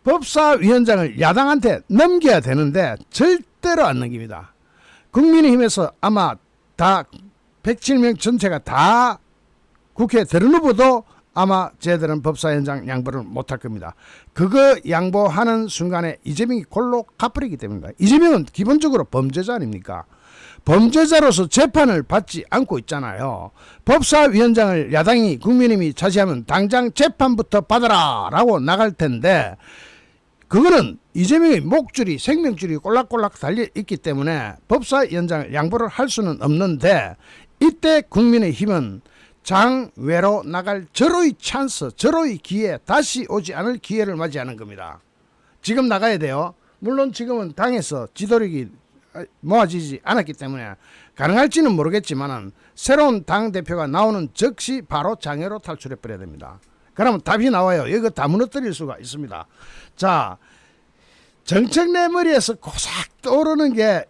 법사위원장을 야당한테 넘겨야 되는데 절대로 안 넘깁니다. 국민의힘에서 아마 다 107명 전체가 다 국회에 들어누워도 아마 쟤들은 법사위원장 양보를 못할 겁니다. 그거 양보하는 순간에 이재명이 골로 가버리기 때문입니다. 이재명은 기본적으로 범죄자 아닙니까? 범죄자로서 재판을 받지 않고 있잖아요. 법사위원장을 야당이 국민의힘이 차지하면 당장 재판부터 받아라 라고 나갈 텐데 그거는 이재명의 목줄이 생명줄이 꼴락꼴락 달려있기 때문에 법사위원장을 양보를 할 수는 없는데 이때 국민의힘은 장외로 나갈 절호의 찬스, 절호의 기회, 다시 오지 않을 기회를 맞이하는 겁니다. 지금 나가야 돼요. 물론 지금은 당에서 지도력이 모아지지 않았기 때문에 가능할지는 모르겠지만 새로운 당대표가 나오는 즉시 바로 장외로 탈출해 버려야 됩니다. 그러면 답이 나와요. 이거 다 무너뜨릴 수가 있습니다. 자, 정청래 머리에서 고삭 떠오르는 게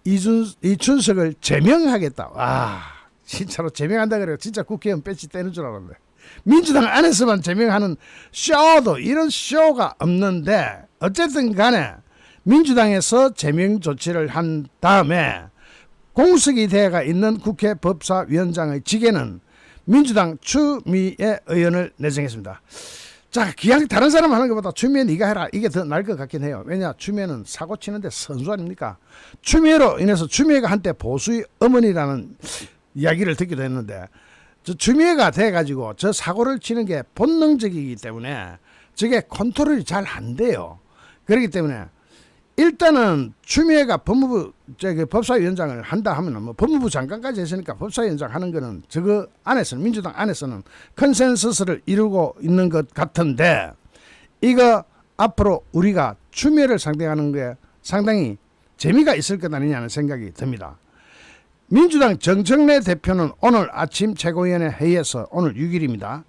이춘석을 제명하겠다. 와, 진짜로 제명한다 그래요. 진짜 국회의원 배지 떼는 줄 알았는데. 민주당 안에서만 제명하는 쇼도 이런 쇼가 없는데 어쨌든 간에 민주당에서 제명 조치를 한 다음에 공석이 대가 있는 국회 법사위원장의 직에는 민주당 추미애 의원을 내정했습니다. 자, 그냥 다른 사람 하는 것보다 추미애 네가 해라. 이게 더 나을 것 같긴 해요. 왜냐, 추미애는 사고 치는데 선수 아닙니까? 추미애로 인해서 추미애가 한때 보수의 어머니라는 이야기를 듣기도 했는데 저 추미애가 돼가지고 저 사고를 치는 게 본능적이기 때문에 저게 컨트롤이 잘 안 돼요. 그렇기 때문에 일단은 추미애가 법무부 법사위원장을 한다 하면은 뭐 법무부 장관까지 했으니까 법사위원장 하는 거는 저거 안에서는 민주당 안에서는 컨센서스를 이루고 있는 것 같은데 이거 앞으로 우리가 추미애를 상대하는 게 상당히 재미가 있을 것 아니냐는 생각이 듭니다. 민주당 정청래 대표는 오늘 아침 최고위원회 회의에서 오늘 6일입니다.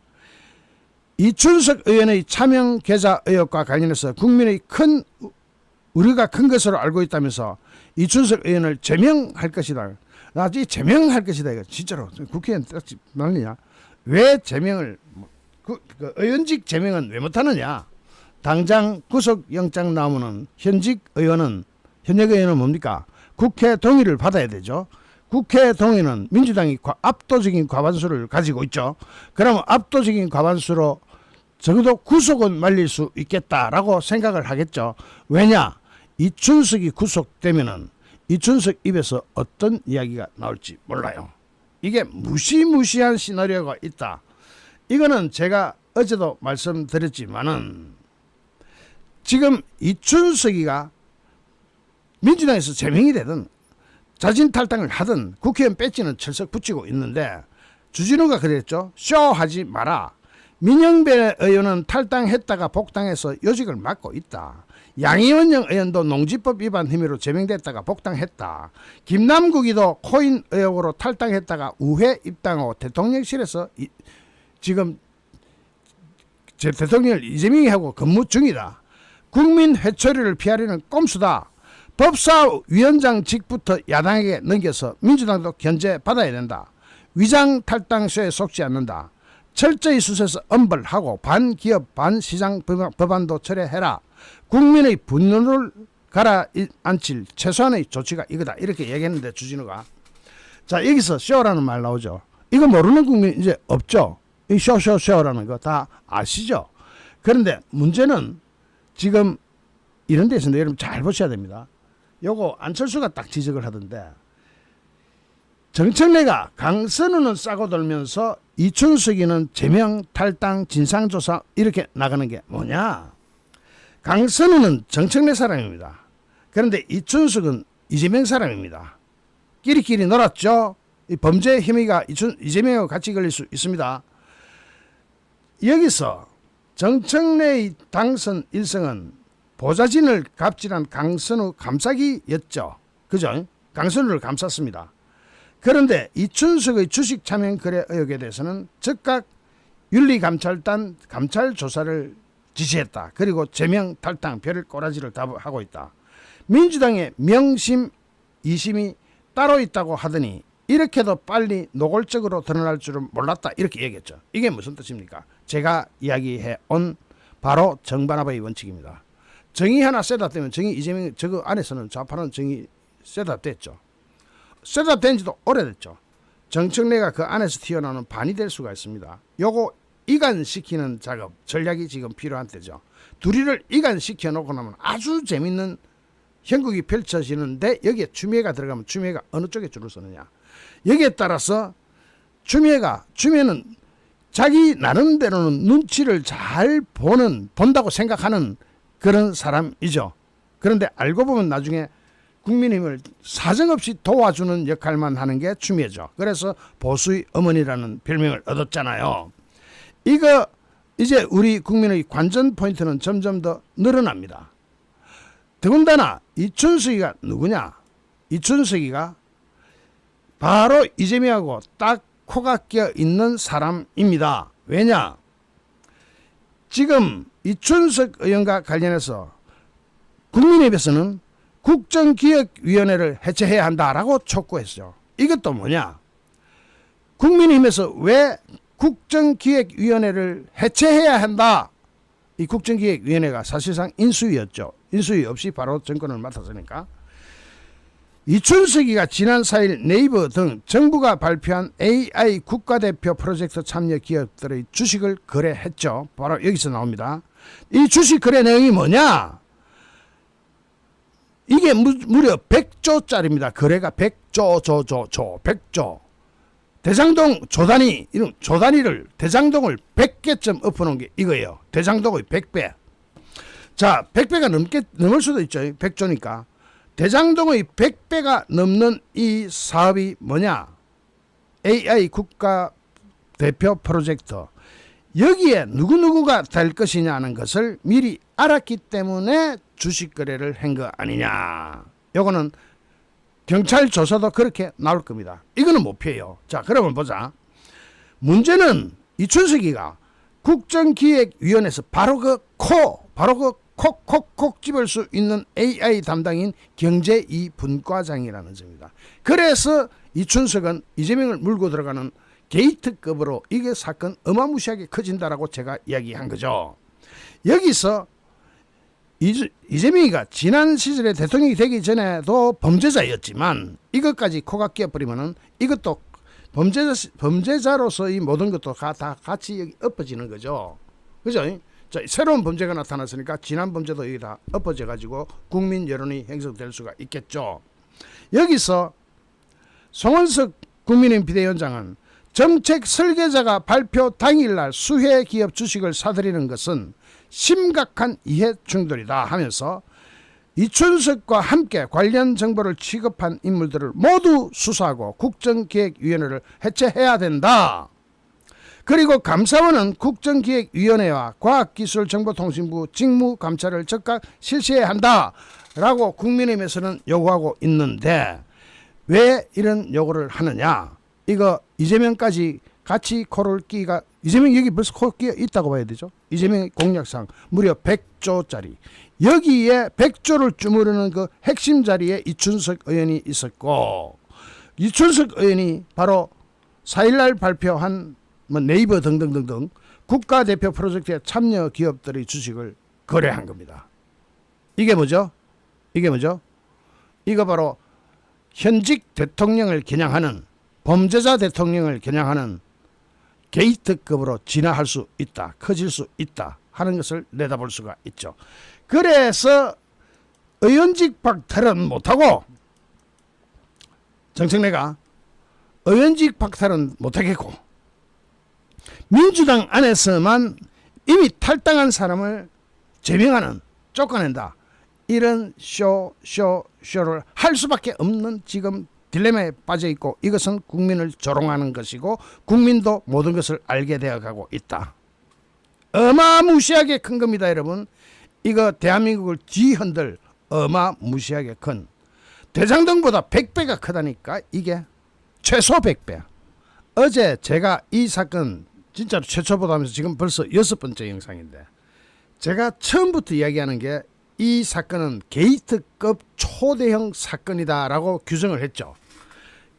이춘석 의원의 차명 계좌 의혹과 관련해서 국민의 큰 우리가 큰 것으로 알고 있다면서 이춘석 의원을 제명할 것이다. 나중에 제명할 것이다. 이거 진짜로 국회의원 난리냐? 왜 제명을 그 의원직 제명은 왜 못하느냐? 당장 구속영장 나오면은 현직 의원은 뭡니까? 국회 동의를 받아야 되죠. 국회 동의는 민주당이 압도적인 과반수를 가지고 있죠. 그러면 압도적인 과반수로 적어도 구속은 말릴 수 있겠다라고 생각을 하겠죠. 왜냐? 이춘석이 구속되면은 이춘석 입에서 어떤 이야기가 나올지 몰라요. 이게 무시무시한 시나리오가 있다. 이거는 제가 어제도 말씀드렸지만은 지금 이춘석이가 민주당에서 제명이 되든 자진 탈당을 하든 국회의원 배지는 철썩 붙이고 있는데 주진우가 그랬죠. 쇼하지 마라. 민영배 의원은 탈당했다가 복당해서 요직을 맡고 있다. 양이원영 의원도 농지법 위반 혐의로 제명됐다가 복당했다. 김남국이도 코인 의혹으로 탈당했다가 우회 입당하고 대통령실에서 지금 대통령을 이재명이 하고 근무 중이다. 국민 회초리를 피하려는 꼼수다. 법사위원장직부터 야당에게 넘겨서 민주당도 견제받아야 된다. 위장 탈당쇼에 속지 않는다. 철저히 수사해서 엄벌하고 반기업 반시장 법안도 철회해라. 국민의 분노를 가라앉힐 최소한의 조치가 이거다. 이렇게 얘기했는데 주진우가 자 여기서 쇼라는 말 나오죠. 이거 모르는 국민 이제 없죠. 이 쇼라는 거 다 아시죠. 그런데 문제는 지금 이런 데 있습니다. 여러분 잘 보셔야 됩니다. 요거 안철수가 딱 지적을 하던데 정청래가 강선우는 싸고 돌면서 이춘석이는 제명, 탈당, 진상조사 이렇게 나가는 게 뭐냐. 강선우는 정청래 사람입니다. 그런데 이춘석은 이재명 사람입니다. 끼리끼리 놀았죠. 이 범죄 혐의가 이재명하고 같이 걸릴 수 있습니다. 여기서 정청래의 당선 일성은 보좌진을 갑질한 강선우 감싸기였죠. 그죠? 강선우를 감쌌습니다. 그런데 이춘석의 주식 차명 거래 의혹에 대해서는 즉각 윤리감찰단 감찰 조사를 지시했다. 그리고 제명, 탈당, 별 꼬라지를 다 하고 있다. 민주당의 명심 2심이 따로 있다고 하더니 이렇게도 빨리 노골적으로 드러날 줄은 몰랐다. 이렇게 얘기했죠. 이게 무슨 뜻입니까? 제가 이야기해 온 바로 정반합의 원칙입니다. 정의 하나 셋업되면 정의 이재명 저거 안에서는 좌파는 정의 셋업됐죠. 셋업된 지도 오래됐죠. 정청래가 그 안에서 튀어나오는 반이 될 수가 있습니다. 요거 이간시키는 작업, 전략이 지금 필요한 때죠. 둘이를 이간시켜 놓고 나면 아주 재밌는 형국이 펼쳐지는데, 여기에 추미애가 들어가면 추미애가 어느 쪽에 줄을 서느냐. 여기에 따라서 추미애는 자기 나름대로는 눈치를 잘 본다고 생각하는 그런 사람이죠. 그런데 알고 보면 나중에 국민의힘을 사정없이 도와주는 역할만 하는 게 추미애죠. 그래서 보수의 어머니라는 별명을 얻었잖아요. 이거 이제 우리 국민의 관전 포인트는 점점 더 늘어납니다. 더군다나 이춘석이가 누구냐? 이춘석이가 바로 이재명하고 딱 코가 끼어 있는 사람입니다. 왜냐? 지금 이춘석 의원과 관련해서 국민의힘에서는 국정기획위원회를 해체해야 한다라고 촉구했죠. 이것도 뭐냐? 국민의힘에서 왜 국정기획위원회를 해체해야 한다? 이 국정기획위원회가 사실상 인수위였죠. 인수위 없이 바로 정권을 맡았으니까. 이춘석이가 지난 4일 네이버 등 정부가 발표한 AI 국가대표 프로젝트 참여 기업들의 주식을 거래했죠. 바로 여기서 나옵니다. 이 주식 거래 내용이 뭐냐? 이게 무려 100조짜리입니다. 거래가 100조. 대장동 조단위, 이런 조단위를 대장동을 100개쯤 엎어놓은 게 이거예요. 대장동의 100배. 자, 100배가 넘을 수도 있죠. 100조니까. 대장동의 100배가 넘는 이 사업이 뭐냐? AI 국가 대표 프로젝트. 여기에 누구누구가 될 것이냐는 것을 미리 알았기 때문에 주식 거래를 한 거 아니냐. 요거는 경찰 조사도 그렇게 나올 겁니다. 이거는 못 피해요. 자, 그러면 보자. 문제는 이춘석이가 국정기획위원회에서 바로 콕콕 집을 수 있는 AI 담당인 경제2 분과장이라는 점입니다. 그래서 이춘석은 이재명을 물고 들어가는 게이트급으로 이게 사건 어마무시하게 커진다라고 제가 이야기한 거죠. 여기서 이재명이가 지난 시절에 대통령이 되기 전에도 범죄자였지만 이것까지 코가 끼어버리면은 이것도 범죄자로서의 모든 것도 다 같이 여기 엎어지는 거죠. 그죠? 자, 새로운 범죄가 나타났으니까 지난 범죄도 여기 다 엎어져 가지고 국민 여론이 형성될 수가 있겠죠. 여기서 송원석 국민의힘 비대위원장은 정책 설계자가 발표 당일날 수혜 기업 주식을 사들이는 것은 심각한 이해 충돌이다 하면서 이춘석과 함께 관련 정보를 취급한 인물들을 모두 수사하고 국정기획위원회를 해체해야 된다. 그리고 감사원은 국정기획위원회와 과학기술정보통신부 직무감찰을 즉각 실시해야 한다라고 국민의힘에서는 요구하고 있는데, 왜 이런 요구를 하느냐? 이거 이재명까지 같이 코를 끼가, 이재명 여기 벌써 코 끼어 있다고 봐야 되죠. 이재명의 공약상 무려 100조짜리, 여기에 100조를 주무르는 그 핵심 자리에 이춘석 의원이 있었고, 이춘석 의원이 바로 4일날 발표한 네이버 등등등등 국가대표 프로젝트에 참여 기업들의 주식을 거래한 겁니다. 이게 뭐죠? 이거 바로 현직 대통령을 겨냥하는, 범죄자 대통령을 겨냥하는 게이트급으로 진화할 수 있다, 커질 수 있다 하는 것을 내다볼 수가 있죠. 그래서 의원직 박탈은 못하고, 정청래가 의원직 박탈은 못하겠고, 민주당 안에서만 이미 탈당한 사람을 제명하는, 쫓아낸다, 이런 쇼를 할 수밖에 없는 지금 딜레마에 빠져 있고, 이것은 국민을 조롱하는 것이고 국민도 모든 것을 알게 되어 가고 있다. 어마무시하게 큰 겁니다, 여러분. 이거 대한민국을 뒤흔들 어마무시하게 큰, 대장동보다 100배가 크다니까. 이게 최소 100배. 어제 제가 이 사건 진짜로 최초보다 하면서 지금 벌써 6번째 영상인데, 제가 처음부터 이야기하는 게 이 사건은 게이트급 초대형 사건이다라고 규정을 했죠.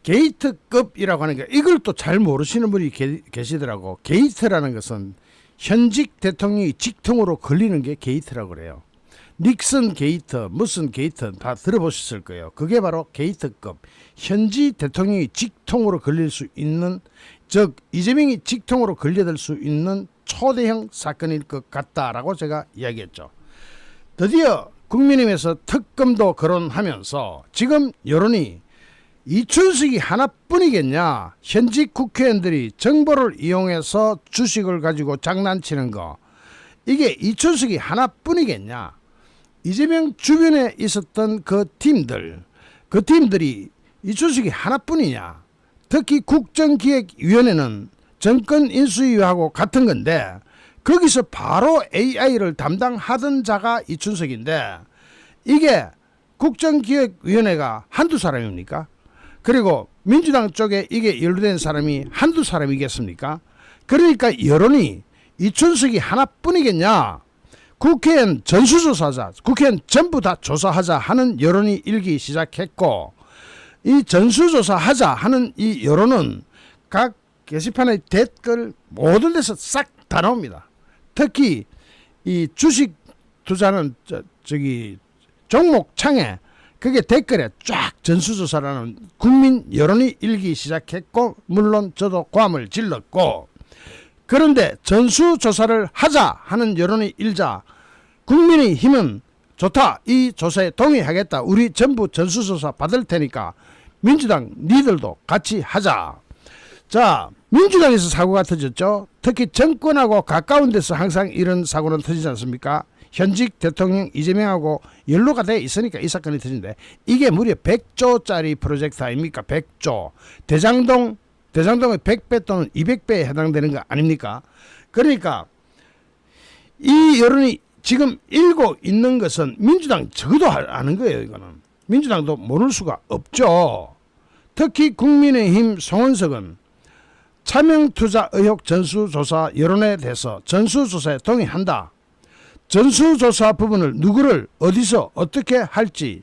게이트급이라고 하는 게, 이걸 또 잘 모르시는 분이 계시더라고. 게이트라는 것은 현직 대통령이 직통으로 걸리는 게 게이트라고 그래요. 닉슨 게이트 무슨 게이트 다 들어보셨을 거예요. 그게 바로 게이트급 현지 대통령이 직통으로 걸릴 수 있는, 즉 이재명이 직통으로 걸려들 수 있는 초대형 사건일 것 같다라고 제가 이야기했죠. 드디어 국민의힘에서 특검도 거론하면서 지금 여론이 이춘석이 하나뿐이겠냐, 현직 국회의원들이 정보를 이용해서 주식을 가지고 장난치는 거, 이게 이춘석이 하나뿐이겠냐, 이재명 주변에 있었던 그 팀들이 이춘석이 하나뿐이냐, 특히 국정기획위원회는 정권 인수위하고 같은 건데 거기서 바로 AI를 담당하던 자가 이춘석인데 이게 국정기획위원회가 한두 사람입니까? 그리고 민주당 쪽에 이게 연루된 사람이 한두 사람이겠습니까? 그러니까 여론이 이춘석이 하나뿐이겠냐, 국회의원 전수조사하자, 국회의원 전부 다 조사하자 하는 여론이 일기 시작했고, 이 전수조사하자 하는 이 여론은 각 게시판의 댓글 모든 데서 싹 다 나옵니다. 특히 이 주식 투자는 저기 종목창에 그게 댓글에 쫙 전수조사라는 국민 여론이 일기 시작했고, 물론 저도 고함을 질렀고, 그런데 전수조사를 하자 하는 여론이 일자 국민의힘은 좋다, 이 조사에 동의하겠다, 우리 전부 전수조사 받을 테니까 민주당 니들도 같이 하자. 자, 민주당에서 사고가 터졌죠. 특히 정권하고 가까운 데서 항상 이런 사고는 터지지 않습니까? 현직 대통령 이재명하고 연루가 돼 있으니까 이 사건이 터진데, 이게 무려 100조짜리 프로젝트 아닙니까? 100조. 대장동의 100배 또는 200배에 해당되는 거 아닙니까? 그러니까 이 여론이 지금 일고 있는 것은 민주당 적어도 아는 거예요. 이거는 민주당도 모를 수가 없죠. 특히 국민의힘 송원석은 차명투자 의혹 전수조사 여론에 대해서 전수조사에 동의한다, 전수조사 부분을 누구를 어디서 어떻게 할지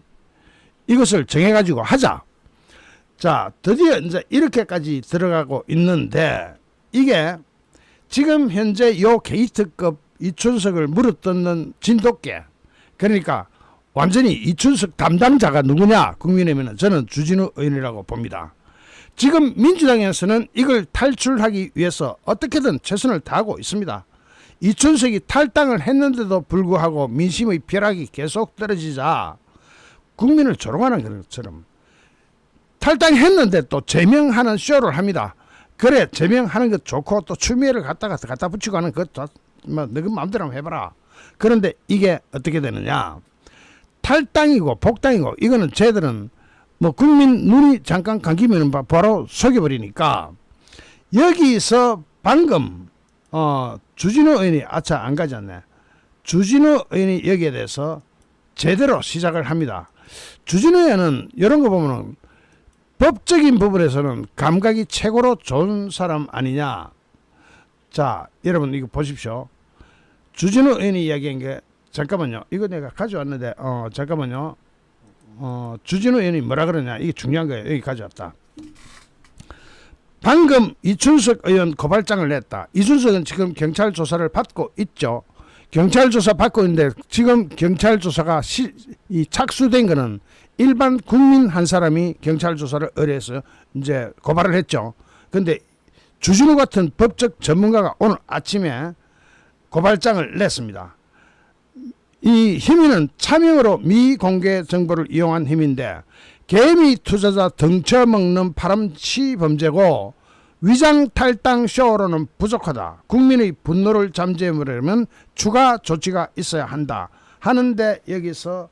이것을 정해가지고 하자. 자, 드디어 이제 이렇게까지 들어가고 있는데, 이게 지금 현재 요 게이트급 이춘석을 물어뜯는 진돗개, 그러니까 완전히 이춘석 담당자가 누구냐, 국민의힘은 저는 주진우 의원이라고 봅니다. 지금 민주당에서는 이걸 탈출하기 위해서 어떻게든 최선을 다하고 있습니다. 이춘석이 탈당을 했는데도 불구하고 민심의 벼락이 계속 떨어지자 국민을 조롱하는 것처럼 탈당했는데 또 제명하는 쇼를 합니다. 그래, 제명하는 것 좋고 또 추미애를 갖다 붙이고 하는 것도 뭐 너희 마음대로 한번 해봐라. 그런데 이게 어떻게 되느냐, 탈당이고 복당이고 이거는 쟤들은 뭐 국민 눈이 잠깐 감기면 바로 속여버리니까, 여기서 방금 주진우 의원이 아차 안 가지 않네. 주진우 의원이 여기에 대해서 제대로 시작을 합니다. 주진우 의원은 이런 거 보면은 법적인 부분에서는 감각이 최고로 좋은 사람 아니냐. 자, 여러분 이거 보십시오. 주진우 의원이 이야기한 게, 잠깐만요, 이거 내가 가져왔는데 잠깐만요. 주진우 의원이 뭐라 그러냐, 이게 중요한 거예요. 여기 가져왔다. 방금 이춘석 의원 고발장을 냈다. 이춘석은 지금 경찰 조사를 받고 있죠. 경찰 조사 받고 있는데 지금 경찰 조사가 이 착수된 거는 일반 국민 한 사람이 경찰 조사를 의뢰해서 이제 고발을 했죠. 근데 주진우 같은 법적 전문가가 오늘 아침에 고발장을 냈습니다. 이 혐의는 차명으로 미공개 정보를 이용한 혐의인데 개미 투자자 덩쳐먹는 파렴치 범죄고 위장 탈당 쇼로는 부족하다. 국민의 분노를 잠재우려면 추가 조치가 있어야 한다. 하는데 여기서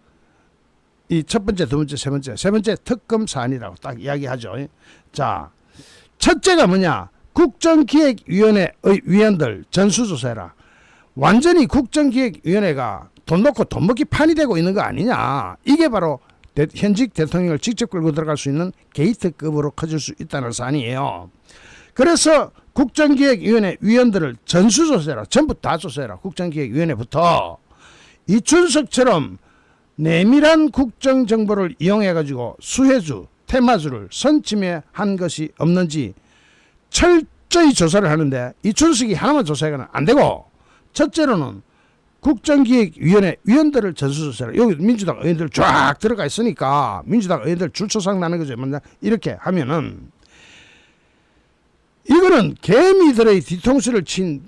이 첫 번째, 두 번째, 세 번째 특검 사안이라고 딱 이야기하죠. 자, 첫째가 뭐냐? 국정기획위원회의 위원들 전수조사해라. 완전히 국정기획위원회가 돈 놓고 돈 먹기 판이 되고 있는 거 아니냐. 이게 바로 현직 대통령을 직접 끌고 들어갈 수 있는 게이트급으로 커질 수 있다는 사안이에요. 그래서 국정기획위원회 위원들을 전수조사해라. 전부 다 조사해라. 국정기획위원회부터. 이춘석처럼 내밀한 국정정보를 이용해가지고 수혜주, 테마주를 선침해한 것이 없는지 철저히 조사를 하는데 이춘석이 하나만 조사해가는 안 되고, 첫째로는 국정기획위원회 위원들을 전수조사를, 여기 민주당 의원들 쫙 들어가 있으니까 민주당 의원들 줄초상 나는 거죠. 이렇게 하면은 이거는 개미들의 뒤통수를 친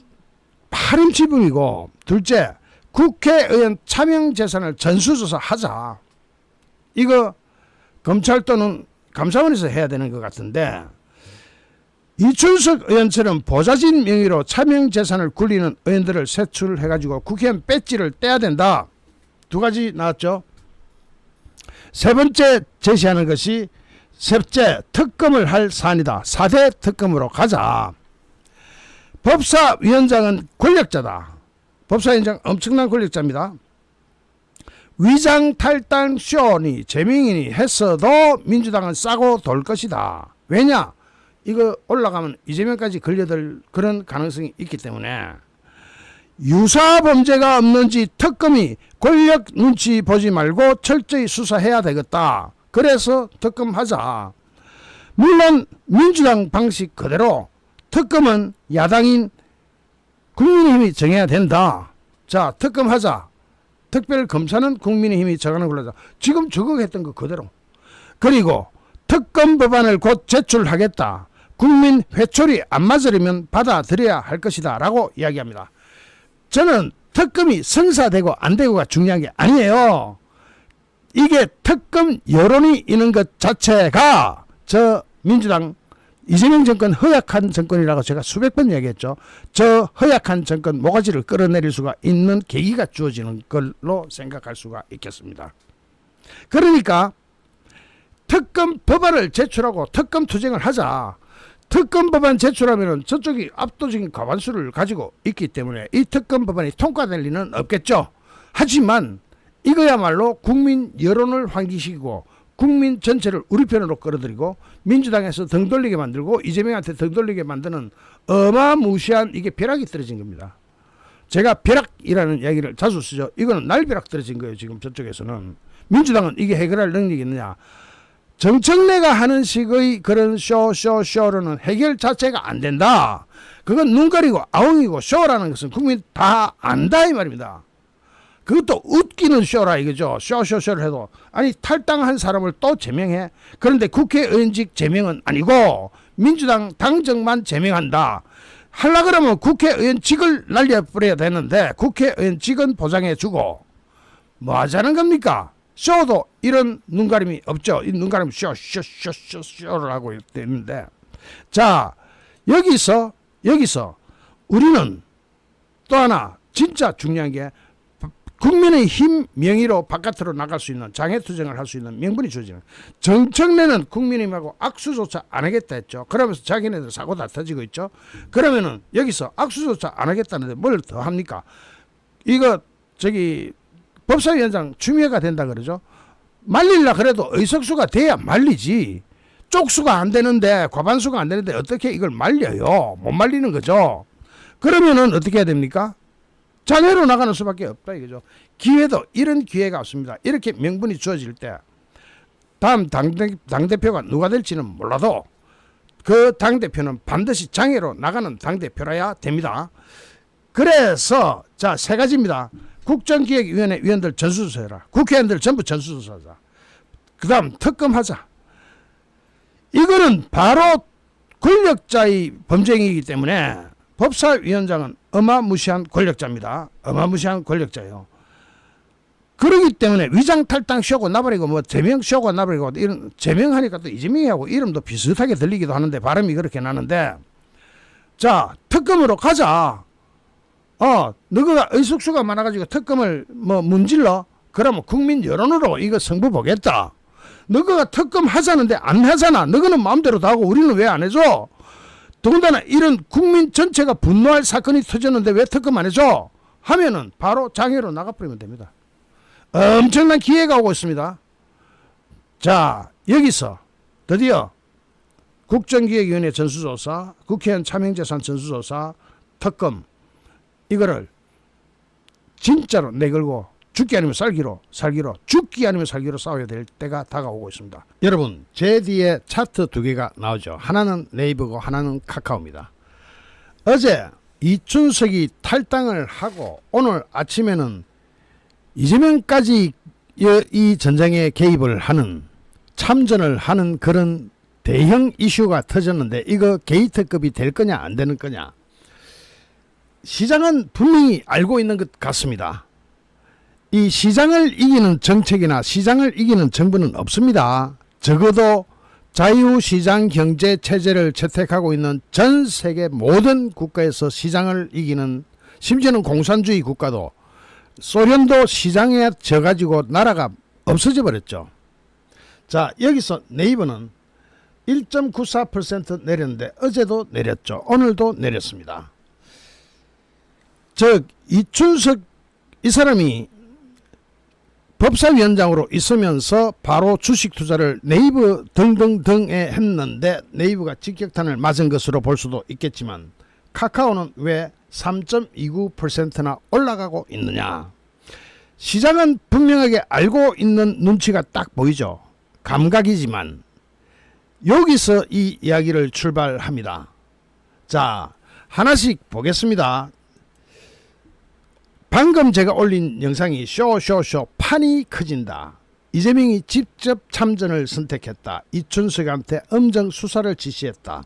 파렴치범이고, 둘째, 국회의원 차명 재산을 전수조사 하자. 이거 검찰 또는 감사원에서 해야 되는 것 같은데, 이춘석 의원처럼 보좌진 명의로 차명 재산을 굴리는 의원들을 세출해가지고 국회의원 배지를 떼야 된다. 두 가지 나왔죠. 세 번째 제시하는 것이, 셋째, 특검을 할 사안이다. 4대 특검으로 가자. 법사위원장은 권력자다. 법사위원장 엄청난 권력자입니다. 위장 탈당 쇼니 제명이니 했어도 민주당은 싸고 돌 것이다. 왜냐? 이거 올라가면 이재명까지 걸려들 그런 가능성이 있기 때문에 유사 범죄가 없는지 특검이 권력 눈치 보지 말고 철저히 수사해야 되겠다. 그래서 특검하자. 물론 민주당 방식 그대로 특검은 야당인 국민의힘이 정해야 된다. 자, 특검하자. 특별검사는 국민의힘이 정하는 걸로 하자. 지금 저거 했던 거 그대로. 그리고 특검 법안을 곧 제출하겠다. 국민 회초리 안 맞으려면 받아들여야 할 것이다 라고 이야기합니다. 저는 특검이 성사되고 안 되고가 중요한 게 아니에요. 이게 특검 여론이 있는 것 자체가 저 민주당 이재명 정권 허약한 정권이라고 제가 수백 번 얘기했죠. 저 허약한 정권 모가지를 끌어내릴 수가 있는 계기가 주어지는 걸로 생각할 수가 있겠습니다. 그러니까 특검 법안을 제출하고 특검 투쟁을 하자. 특검 법안 제출하면 저쪽이 압도적인 과반수를 가지고 있기 때문에 이 특검 법안이 통과될 리는 없겠죠. 하지만 이거야말로 국민 여론을 환기시키고 국민 전체를 우리 편으로 끌어들이고 민주당에서 등 돌리게 만들고 이재명한테 등 돌리게 만드는 어마무시한, 이게 벼락이 떨어진 겁니다. 제가 벼락이라는 이야기를 자주 쓰죠. 이거는 날벼락 떨어진 거예요. 지금 저쪽에서는. 민주당은 이게 해결할 능력이 있느냐. 정청래가 하는 식의 그런 쇼로는 해결 자체가 안 된다. 그건 눈 가리고 아웅이고, 쇼라는 것은 국민 다 안다 이 말입니다. 그것도 웃기는 쇼라 이거죠. 쇼를 해도. 아니, 탈당한 사람을 또 제명해. 그런데 국회의원직 제명은 아니고 민주당 당정만 제명한다. 하려 그러면 국회의원직을 날려버려야 되는데 국회의원직은 보장해주고 뭐 하자는 겁니까? 쇼도 이런 눈가림이 없죠. 이 눈가림 쇼를 하고 있는데, 자, 여기서 우리는 또 하나 진짜 중요한 게, 국민의 힘 명의로 바깥으로 나갈 수 있는 장애투쟁을 할 수 있는 명분이 주어지는. 정청래는 국민의힘하고 악수조차 안 하겠다 했죠. 그러면서 자기네들 사고 다 터지고 있죠. 그러면은 여기서 악수조차 안 하겠다는데 뭘 더 합니까? 이거 법사위원장 추미애가 된다 그러죠. 말리려 그래도 의석수가 돼야 말리지. 쪽수가 안 되는데, 과반수가 안 되는데 어떻게 이걸 말려요? 못 말리는 거죠. 그러면은 어떻게 해야 됩니까? 장애로 나가는 수밖에 없다 이거죠. 기회도 이런 기회가 없습니다. 이렇게 명분이 주어질 때 다음 당대표가 누가 될지는 몰라도 그 당대표는 반드시 장애로 나가는 당대표라야 됩니다. 그래서 자, 세 가지입니다. 국정기획위원회 위원들 전수조사해라. 국회의원들 전부 전수조사하자. 그 다음 특검하자. 이거는 바로 권력자의 범죄이기 때문에 법사위원장은 어마무시한 권력자입니다. 어마무시한 권력자예요. 그러기 때문에 위장탈당 쇼고 나버리고 뭐 제명 쇼고 나버리고, 이런 제명하니까 또 이재명하고 이름도 비슷하게 들리기도 하는데 발음이 그렇게 나는데, 자, 특검으로 가자. 너가 의석수가 많아가지고 특검을 뭐 문질러? 그러면 국민 여론으로 이거 승부 보겠다. 너가 특검 하자는데 안 하잖아. 너는 마음대로 다 하고 우리는 왜 안 해줘? 더군다나 이런 국민 전체가 분노할 사건이 터졌는데 왜 특검 안 해줘? 하면은 바로 장애로 나가버리면 됩니다. 엄청난 기회가 오고 있습니다. 자, 여기서 드디어 국정기획위원회 전수조사, 국회의원 차명재산 전수조사, 특검, 이거를 진짜로 내걸고 죽기 아니면 살기로, 죽기 아니면 살기로 싸워야 될 때가 다가오고 있습니다. 여러분, 제 뒤에 차트 두 개가 나오죠. 하나는 네이버고 하나는 카카오입니다. 어제 이춘석이 탈당을 하고 오늘 아침에는 이재명까지 이 전쟁에 개입을 하는 참전을 하는 그런 대형 이슈가 터졌는데 이거 게이트급이 될 거냐 안 되는 거냐. 시장은 분명히 알고 있는 것 같습니다. 이 시장을 이기는 정책이나 시장을 이기는 정부는 없습니다. 적어도 자유시장 경제 체제를 채택하고 있는 전 세계 모든 국가에서 시장을 이기는, 심지어는 공산주의 국가도, 소련도 시장에 져가지고 나라가 없어져 버렸죠. 자, 여기서 네이버는 1.94% 내렸는데 어제도 내렸죠. 오늘도 내렸습니다. 즉 이춘석 이 사람이 법사위원장으로 있으면서 바로 주식 투자를 네이버 등등등에 했는데 네이버가 직격탄을 맞은 것으로 볼 수도 있겠지만 카카오는 왜 3.29%나 올라가고 있느냐. 시장은 분명하게 알고 있는 눈치가 딱 보이죠. 감각이지만 여기서 이 이야기를 출발합니다. 자, 하나씩 보겠습니다. 방금 제가 올린 영상이 쇼 판이 커진다. 이재명이 직접 참전을 선택했다. 이춘석한테 엄정 수사를 지시했다.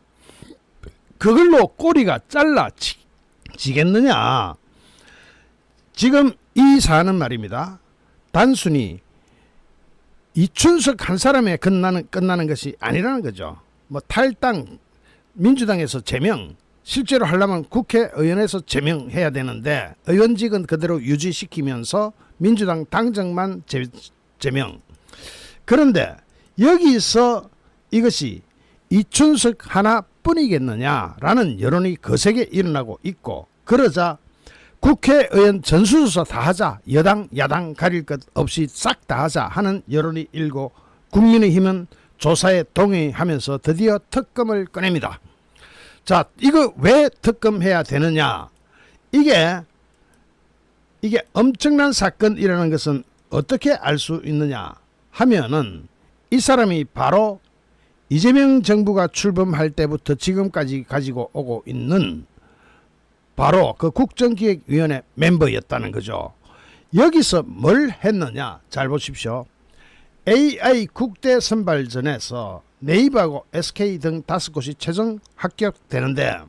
그걸로 꼬리가 잘라지겠느냐. 지금 이 사안은 말입니다. 단순히 이춘석 한 사람에 끝나는 것이 아니라는 거죠. 뭐 탈당, 민주당에서 제명, 실제로 하려면 국회의원에서 제명해야 되는데 의원직은 그대로 유지시키면서 민주당 당정만 제명. 그런데 여기서 이것이 이춘석 하나뿐이겠느냐라는 여론이 거세게 일어나고 있고, 그러자 국회의원 전수조사 다 하자, 여당 야당 가릴 것 없이 싹 다 하자 하는 여론이 일고 국민의힘은 조사에 동의하면서 드디어 특검을 꺼냅니다. 자, 이거 왜 특검해야 되느냐. 이게 엄청난 사건이라는 것은 어떻게 알 수 있느냐 하면은 이 사람이 바로 이재명 정부가 출범할 때부터 지금까지 가지고 오고 있는 바로 그 국정기획위원회 멤버였다는 거죠. 여기서 뭘 했느냐. 잘 보십시오. AI 국대 선발전에서 네이버하고 SK 등 5곳이 최종 합격되는데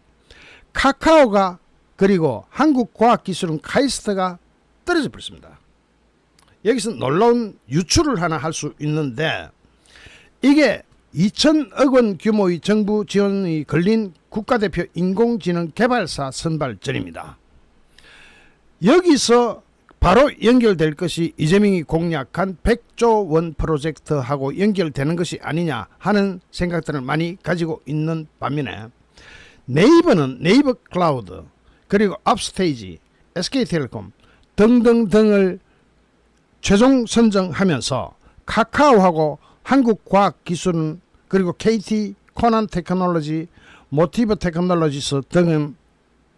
카카오가 그리고 한국과학기술은 카이스트가 떨어져 버렸습니다. 여기서 놀라운 유출을 하나 할 수 있는데 이게 2천억 원 규모의 정부 지원이 걸린 국가대표 인공지능 개발사 선발전입니다. 여기서 바로 연결될 것이 이재명이 공약한 100조 원 프로젝트하고 연결되는 것이 아니냐 하는 생각들을 많이 가지고 있는 반면에 네이버는 네이버 클라우드 그리고 업스테이지, SK텔레콤 등등등을 최종 선정하면서 카카오하고 한국과학기술은 그리고 KT, 코난 테크놀로지, 모티브 테크놀로지스 등은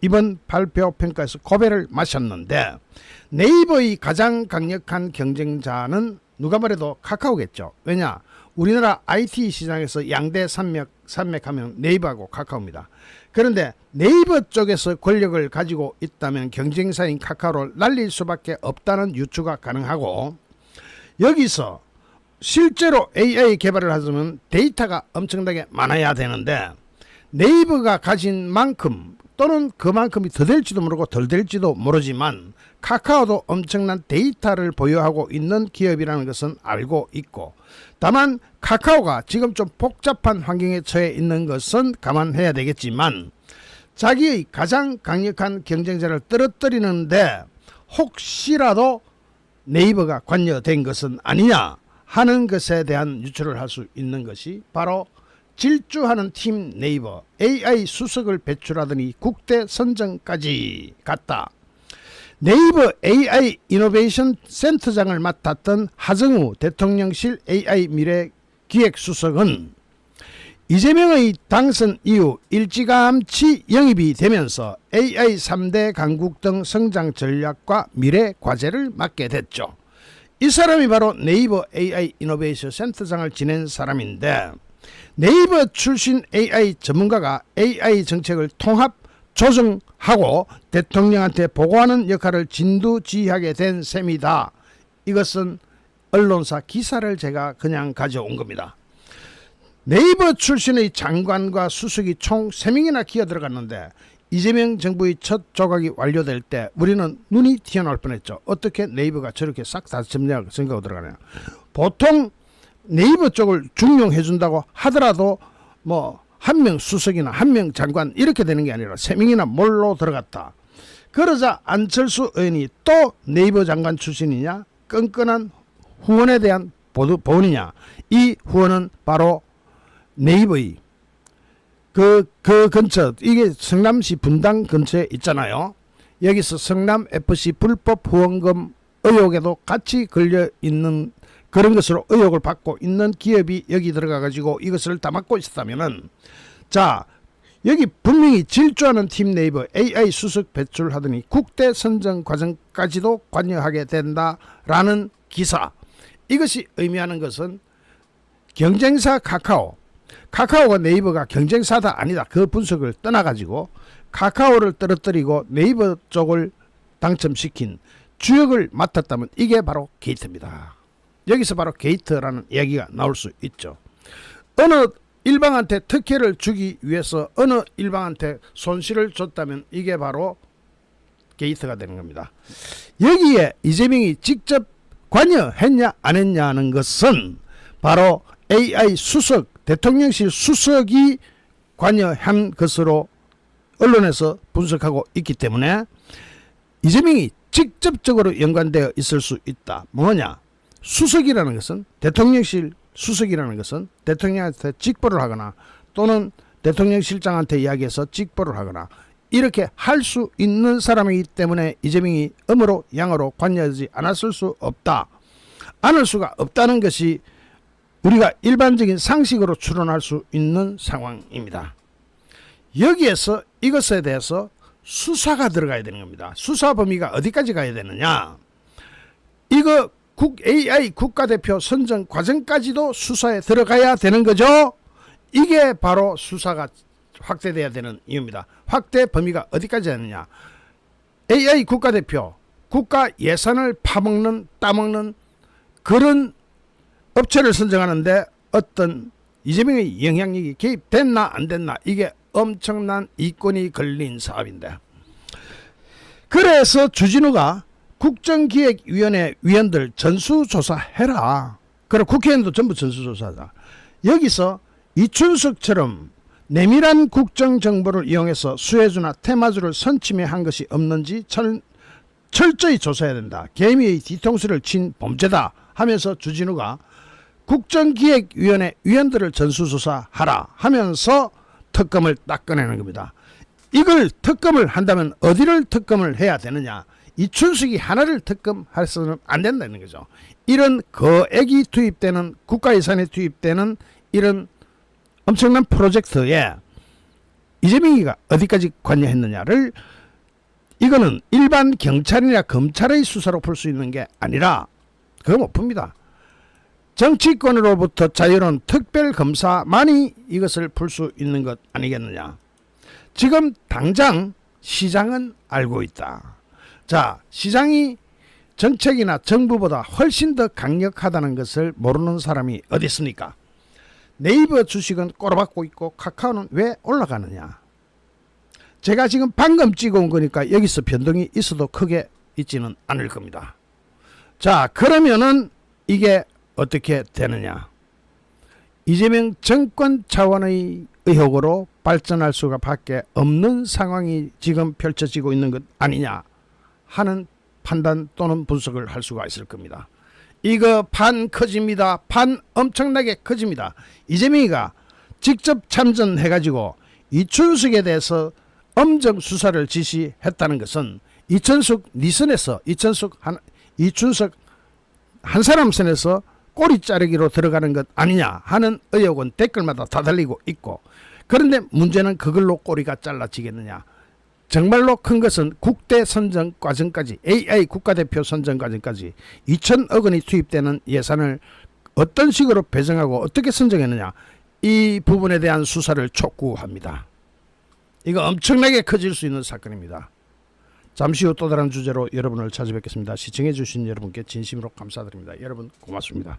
이번 발표 평가에서 고배를 마셨는데 네이버의 가장 강력한 경쟁자는 누가 뭐래도 카카오겠죠. 왜냐? 우리나라 IT 시장에서 양대 산맥하면 네이버하고 카카오입니다. 그런데 네이버 쪽에서 권력을 가지고 있다면 경쟁사인 카카오를 날릴 수밖에 없다는 유추가 가능하고, 여기서 실제로 AI 개발을 하려면 데이터가 엄청나게 많아야 되는데 네이버가 가진 만큼 또는 그만큼이 더 될지도 모르고 덜 될지도 모르지만 카카오도 엄청난 데이터를 보유하고 있는 기업이라는 것은 알고 있고, 다만 카카오가 지금 좀 복잡한 환경에 처해 있는 것은 감안해야 되겠지만 자기의 가장 강력한 경쟁자를 떨어뜨리는데 혹시라도 네이버가 관여된 것은 아니냐 하는 것에 대한 유추를 할 수 있는 것이 바로 질주하는 팀 네이버 AI 수석을 배출하더니 국대 선정까지 갔다. 네이버 AI 이노베이션 센터장을 맡았던 하정우 대통령실 AI 미래 기획수석은 이재명의 당선 이후 일찌감치 영입이 되면서 AI 3대 강국 등 성장 전략과 미래 과제를 맡게 됐죠. 이 사람이 바로 네이버 AI 이노베이션 센터장을 지낸 사람인데 네이버 출신 AI 전문가가 AI 정책을 통합 조정하고 대통령한테 보고하는 역할을 진두지휘하게 된 셈이다. 이것은 언론사 기사를 제가 그냥 가져온 겁니다. 네이버 출신의 장관과 수석이 총 3명이나 기어 들어갔는데 이재명 정부의 첫 조각이 완료될 때 우리는 눈이 튀어나올 뻔했죠. 어떻게 네이버가 저렇게 싹 다 생각하고 들어가냐. 보통 네이버 쪽을 중용해 준다고 하더라도 뭐 한 명 수석이나 한 명 장관 이렇게 되는 게 아니라 3명이나 몰로 들어갔다. 그러자 안철수 의원이 또 네이버 장관 출신이냐 끈끈한 후원에 대한 보은이냐. 이 후원은 바로 네이버의 그 근처, 이게 성남시 분당 근처에 있잖아요. 여기서 성남FC 불법 후원금 의혹에도 같이 걸려있는 그런 것으로 의혹을 받고 있는 기업이 여기 들어가 가지고 이것을 다 맡고 있었다면은, 자, 여기 분명히 질주하는 팀 네이버 AI 수석 배출하더니 국대 선정 과정까지도 관여하게 된다라는 기사. 이것이 의미하는 것은 경쟁사 카카오가 네이버가 경쟁사다 아니다 그 분석을 떠나가지고 카카오를 떨어뜨리고 네이버 쪽을 당첨시킨 주역을 맡았다면 이게 바로 게이트입니다. 여기서 바로 게이트라는 이야기가 나올 수 있죠. 어느 일방한테 특혜를 주기 위해서 어느 일방한테 손실을 줬다면 이게 바로 게이트가 되는 겁니다. 여기에 이재명이 직접 관여했냐 안 했냐는 것은 바로 AI 수석, 대통령실 수석이 관여한 것으로 언론에서 분석하고 있기 때문에 이재명이 직접적으로 연관되어 있을 수 있다. 뭐냐? 수석이라는 것은 대통령실 수석이라는 것은 대통령한테 직보를 하거나 또는 대통령실장한테 이야기해서 직보를 하거나 이렇게 할 수 있는 사람이기 때문에 이재명이 음으로 양으로 관여하지 않았을 수 없다. 않을 수가 없다는 것이 우리가 일반적인 상식으로 추론할 수 있는 상황입니다. 여기에서 이것에 대해서 수사가 들어가야 되는 겁니다. 수사 범위가 어디까지 가야 되느냐. 이거 AI 국가대표 선정 과정까지도 수사에 들어가야 되는 거죠. 이게 바로 수사가 확대돼야 되는 이유입니다. 확대 범위가 어디까지 되느냐. AI 국가대표, 국가 예산을 따먹는 그런 업체를 선정하는데 어떤 이재명의 영향력이 개입됐나 안 됐나 이게 엄청난 이권이 걸린 사업인데, 그래서 주진우가 국정기획위원회 위원들 전수조사해라. 그럼 국회의원도 전부 전수조사하자. 여기서 이춘석처럼 내밀한 국정정보를 이용해서 수혜주나 테마주를 선침해한 것이 없는지 철저히 조사해야 된다. 개미의 뒤통수를 친 범죄다 하면서 주진우가 국정기획위원회 위원들을 전수조사하라 하면서 특검을 딱 꺼내는 겁니다. 이걸 특검을 한다면 어디를 특검을 해야 되느냐. 이춘석이 하나를 특검해서는 안 된다는 거죠. 이런 거액이 투입되는 국가 예산에 투입되는 이런 엄청난 프로젝트에 이재명이가 어디까지 관여했느냐를 이거는 일반 경찰이나 검찰의 수사로 풀 수 있는 게 아니라 그거 못 풉니다. 정치권으로부터 자유로운 특별검사만이 이것을 풀 수 있는 것 아니겠느냐. 지금 당장 시장은 알고 있다. 자, 시장이 정책이나 정부보다 훨씬 더 강력하다는 것을 모르는 사람이 어디 있습니까? 네이버 주식은 꼬라박고 있고 카카오는 왜 올라가느냐. 제가 지금 방금 찍어온 거니까 여기서 변동이 있어도 크게 있지는 않을 겁니다. 자, 그러면은 이게 어떻게 되느냐. 이재명 정권 차원의 의혹으로 발전할 수가 밖에 없는 상황이 지금 펼쳐지고 있는 것 아니냐 하는 판단 또는 분석을 할 수가 있을 겁니다. 이거 판 커집니다. 판 엄청나게 커집니다. 이재명이가 직접 참전해가지고 이춘석에 대해서 엄정 수사를 지시했다는 것은 이춘석 한 사람 선에서 꼬리 자르기로 들어가는 것 아니냐 하는 의혹은 댓글마다 다 달리고 있고, 그런데 문제는 그걸로 꼬리가 잘라지겠느냐. 정말로 큰 것은 국대 선정 과정까지 AI 국가대표 선정 과정까지 2천억 원이 투입되는 예산을 어떤 식으로 배정하고 어떻게 선정했느냐, 이 부분에 대한 수사를 촉구합니다. 이거 엄청나게 커질 수 있는 사건입니다. 잠시 후 또 다른 주제로 여러분을 찾아뵙겠습니다. 시청해 주신 여러분께 진심으로 감사드립니다. 여러분 고맙습니다.